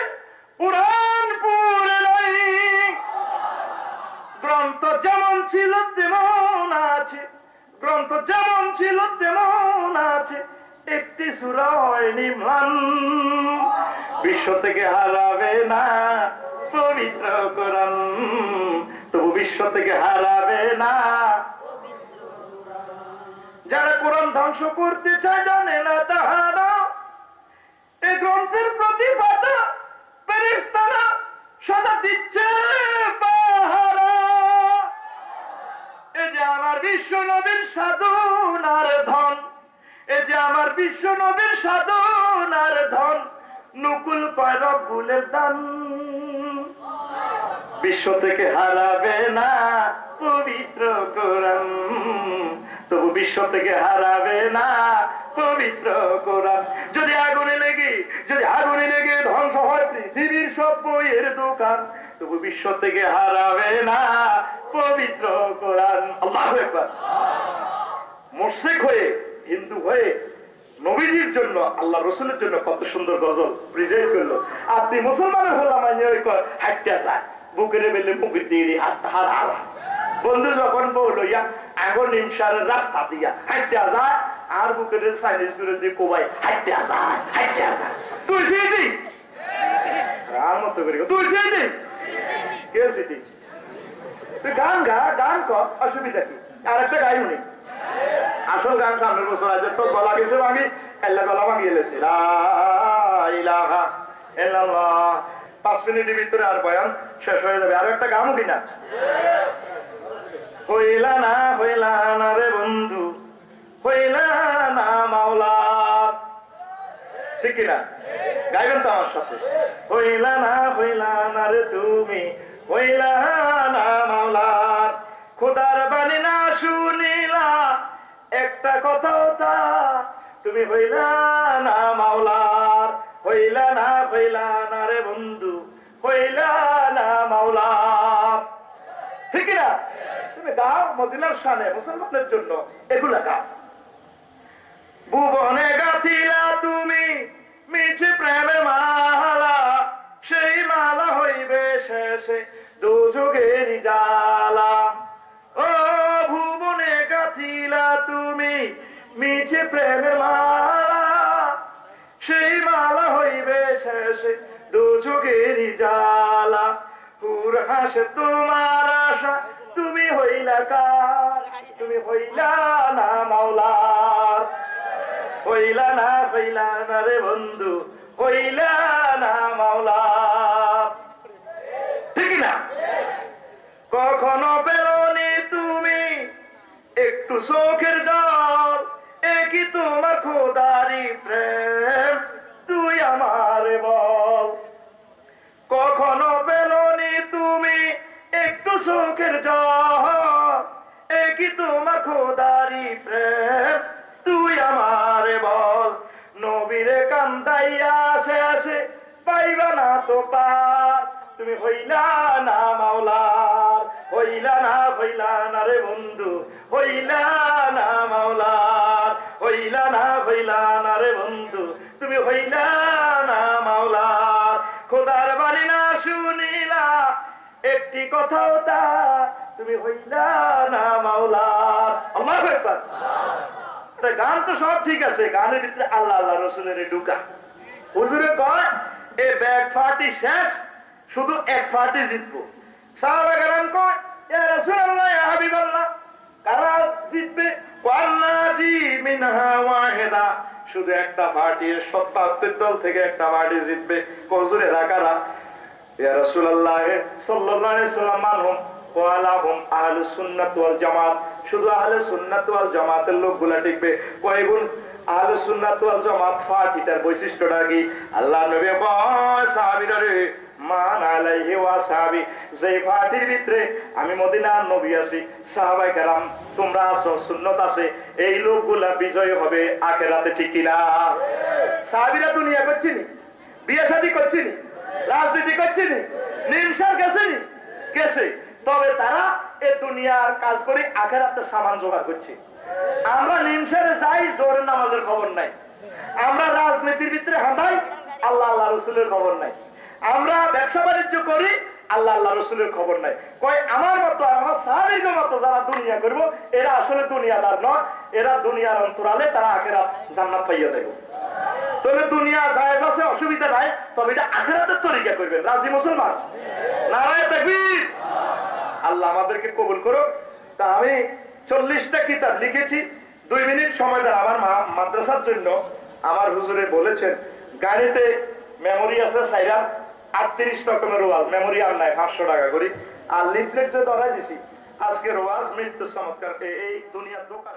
কোরআন পুড়ে নাই। গ্রন্থ যেমন ছিল তেমন আছে, গ্রন্থ যেমন ছিল তেমন আছে, একটি সূরা হয়নি ম্লান, বিশ্ব থেকে হারাবে না পবিত্র কোরআন, তবু বিশ্ব থেকে হারাবে না। যারা কোরআন ধ্বংস করতে চায় জানে না তাহারা, এই গ্রন্থের প্রতি বাধা ফেরেশতারা সদা দিচ্ছে পাহারা। এই যে আমার বিশ্ব নবীর সাধনার ধন, এই যে আমার বিশ্ব নবীর সাধনার ধন, নুকুল পায় রব্বুলের দান, বিশ্ব থেকে হারাবে না পবিত্র কোরআন, তবু বিশ্ব থেকে হারাবে না পবিত্র কোরআন। যদি আগুনে লেগে ধ্বংস হয় পৃথিবীর সব বইয়ের দোকান, তবু বিশ্ব থেকে হারাবে না পবিত্র কোরআন। আল্লাহু আকবার। মুশরিক হয়ে, হিন্দু হয়ে নবীজির জন্য, আল্লাহ রসুলের জন্য কত সুন্দর গজল প্রেজেন্ট করলো। আপনি মুসলমানের হলাম হাঁটতে যায় বুকের বেলে মুখের দিয়ে হাত হারা। বন্ধু যখন বউ লইয়া আগর নিমসারের রাস্তা দিয়া হাঁটতে যায়, আর বুকের চাইনিজ করে দিয়ে কোবাই হাঁটতে যায়। তুই সেই আর মতো করে তুই সেই কে সেটি? তুই গান কর, অসুবিধা কি? আর একটা গাই মনে আসল গান সামনের বছর আছে, তো গলা গেছে ভাঙি, কাল্লা গলা ভাঙিয়ে গেছে। 5 মিনিটের ভিতরে আর বয়ান শেষ হয়ে যাবে। আর একটা গানও কিনা হইলা না রে বন্ধু, হইলা না মাওলা, ঠিক কিনা? গাইবেন তো আমার সাথে। হইলা না রে তুমি, হইলা না মাওলা, খোদার বাণী না শুনিলা একটা কথাও তা, তুমি হইলা না মাওলার, হইলা না রে বন্ধু, হইলা না মাওলার, ঠিক না? তুমি গাও মদিনার শানে, মুসলমানের জন্য এগুলা গাও। ভুবনে গাথিলা তুমি মিছে প্রেমে মালা, সেই মালা হইবে শেষে দুযোগের জ্বালা। ও ভুবনে গাথিলা তুমি মিছে প্রেমের মালা, সেই মালা হইবে শেষে দুযোগের জ্বালা। হুর হাসে তোমার আশা, তুমি হইলা কার, তুমি হইলা না মাওলার, হইলা না রে বন্ধু, হইলা না মাওলার, ঠিক না? কখনো পেলনি তুমি একটু চোখের জল, একই তোমার খোদারি প্রেম, তুই আমার বল। কখনো পেলনি তুমি একটু চোখের জল, একই তোমার খোদারি প্রেম, তুই আমার বল। নবীরে কান্দাইয়া শেষে পাইবা না তো পার, তুমি হইলা না মাওলার, হইলা না রে বন্ধু, হইলা না মাওলার, হইলা না রে বন্ধু, তুমি হইলা না মাওলার। খোদার বাণী না শুনিলা একটি কথাও তা, তুমি হইলা না মাওলার। আল্লাহু আকবার। গান তো সব ঠিক আছে, গানের ভিতরে আল্লাহ আল্লাহ রসুলের ঢুকা। হুজুরে কয় এ ব্যাগ ফাটি শেষ, শুধু এক ফাটি জিতবো। সাহাবা কেরাম কয় ইয়া রাসূলুল্লাহ ইয়া হাবিবাল্লাহ, কারা জিতবে? ওয়াল্লাজি মিনহা ওয়াহিদা, শুধু একটা পার্টি, ৭৭ দল থেকে একটা পার্টি জিতবে। হুজুরে রাকারা? ইয়া রাসূলুল্লাহ সাল্লাল্লাহু আলাইহি ওয়াসাল্লাম মানহুম ওয়ালাহুম আহলুস সুন্নাত ওয়াল জামাত, শুধু আহলুস সুন্নাত ওয়াল জামাতের লোকগুলা টিকবে। কয়গুণ আহলুস সুন্নাত ওয়াল জামাত পার্টিটার বৈশিষ্ট্যটা কি? আল্লাহ নবী কয় সাহাবীরা রে, মান আলাইহি ওয়া সাহাবী, যেই পার্টির ভিতরে আমি মদিনার নবী আছি, সাহাবায়ে কেরাম তোমরা আছো, সুন্নাত আছে, এই লোকগুলা বিজয় হবে আখিরাতে, ঠিক কি না? সাহাবীরা দুনিয়া করছিনি, বিয়ে শাদী করছিনি, রাজনীতি করছিনি, নিমসার গেছেনি, গেছে, তবে তারা এ দুনিয়ার কাজ করে আখিরাতে সামান জোগাড় করছে। আমরা নিমসারে যাই, জোহরের নামাজের খবর নাই। আমরা রাজনীতির ভিতরে হাঁটাই, আল্লাহ আল্লাহ রসুলের খবর নাই। আমরা ব্যবসা বাণিজ্য করি, আল্লাহ আল্লাহ রসুলের খবর নাই। কয় আমার মতো আর আমার সাহাবীর মতো যারা দুনিয়া করব, এরা আসলে দুনিয়াদার নয়, এরা দুনিয়ার অন্তরালে, তারা আখিরাত জান্নাত পাইয়া যাইব। তবে দুনিয়া জায়েজ আছে, অসুবিধা নাই, তবে এটা আখিরাতের তরিকা করবেন। রাজি মুসলমান? নারায়ে তাকবীর। আল্লাহ আমাদেরকে কবুল করুক। তা আমি 40টা কিতাব লিখেছি, 2 মিনিট সময় দেন। আমার মাদ্রাসার জন্য আমার হুজুরে বলেছেন, গাড়িতে মেমোরি আছে 38 রকমের ওয়াজ, মেমোরি আর নাই, 500 টাকা করি। আর লিফলেট যে ধরাই দিছি, আজকের ওয়াজ মৃত্যু চমৎকার, এই দুনিয়ার ধোঁকা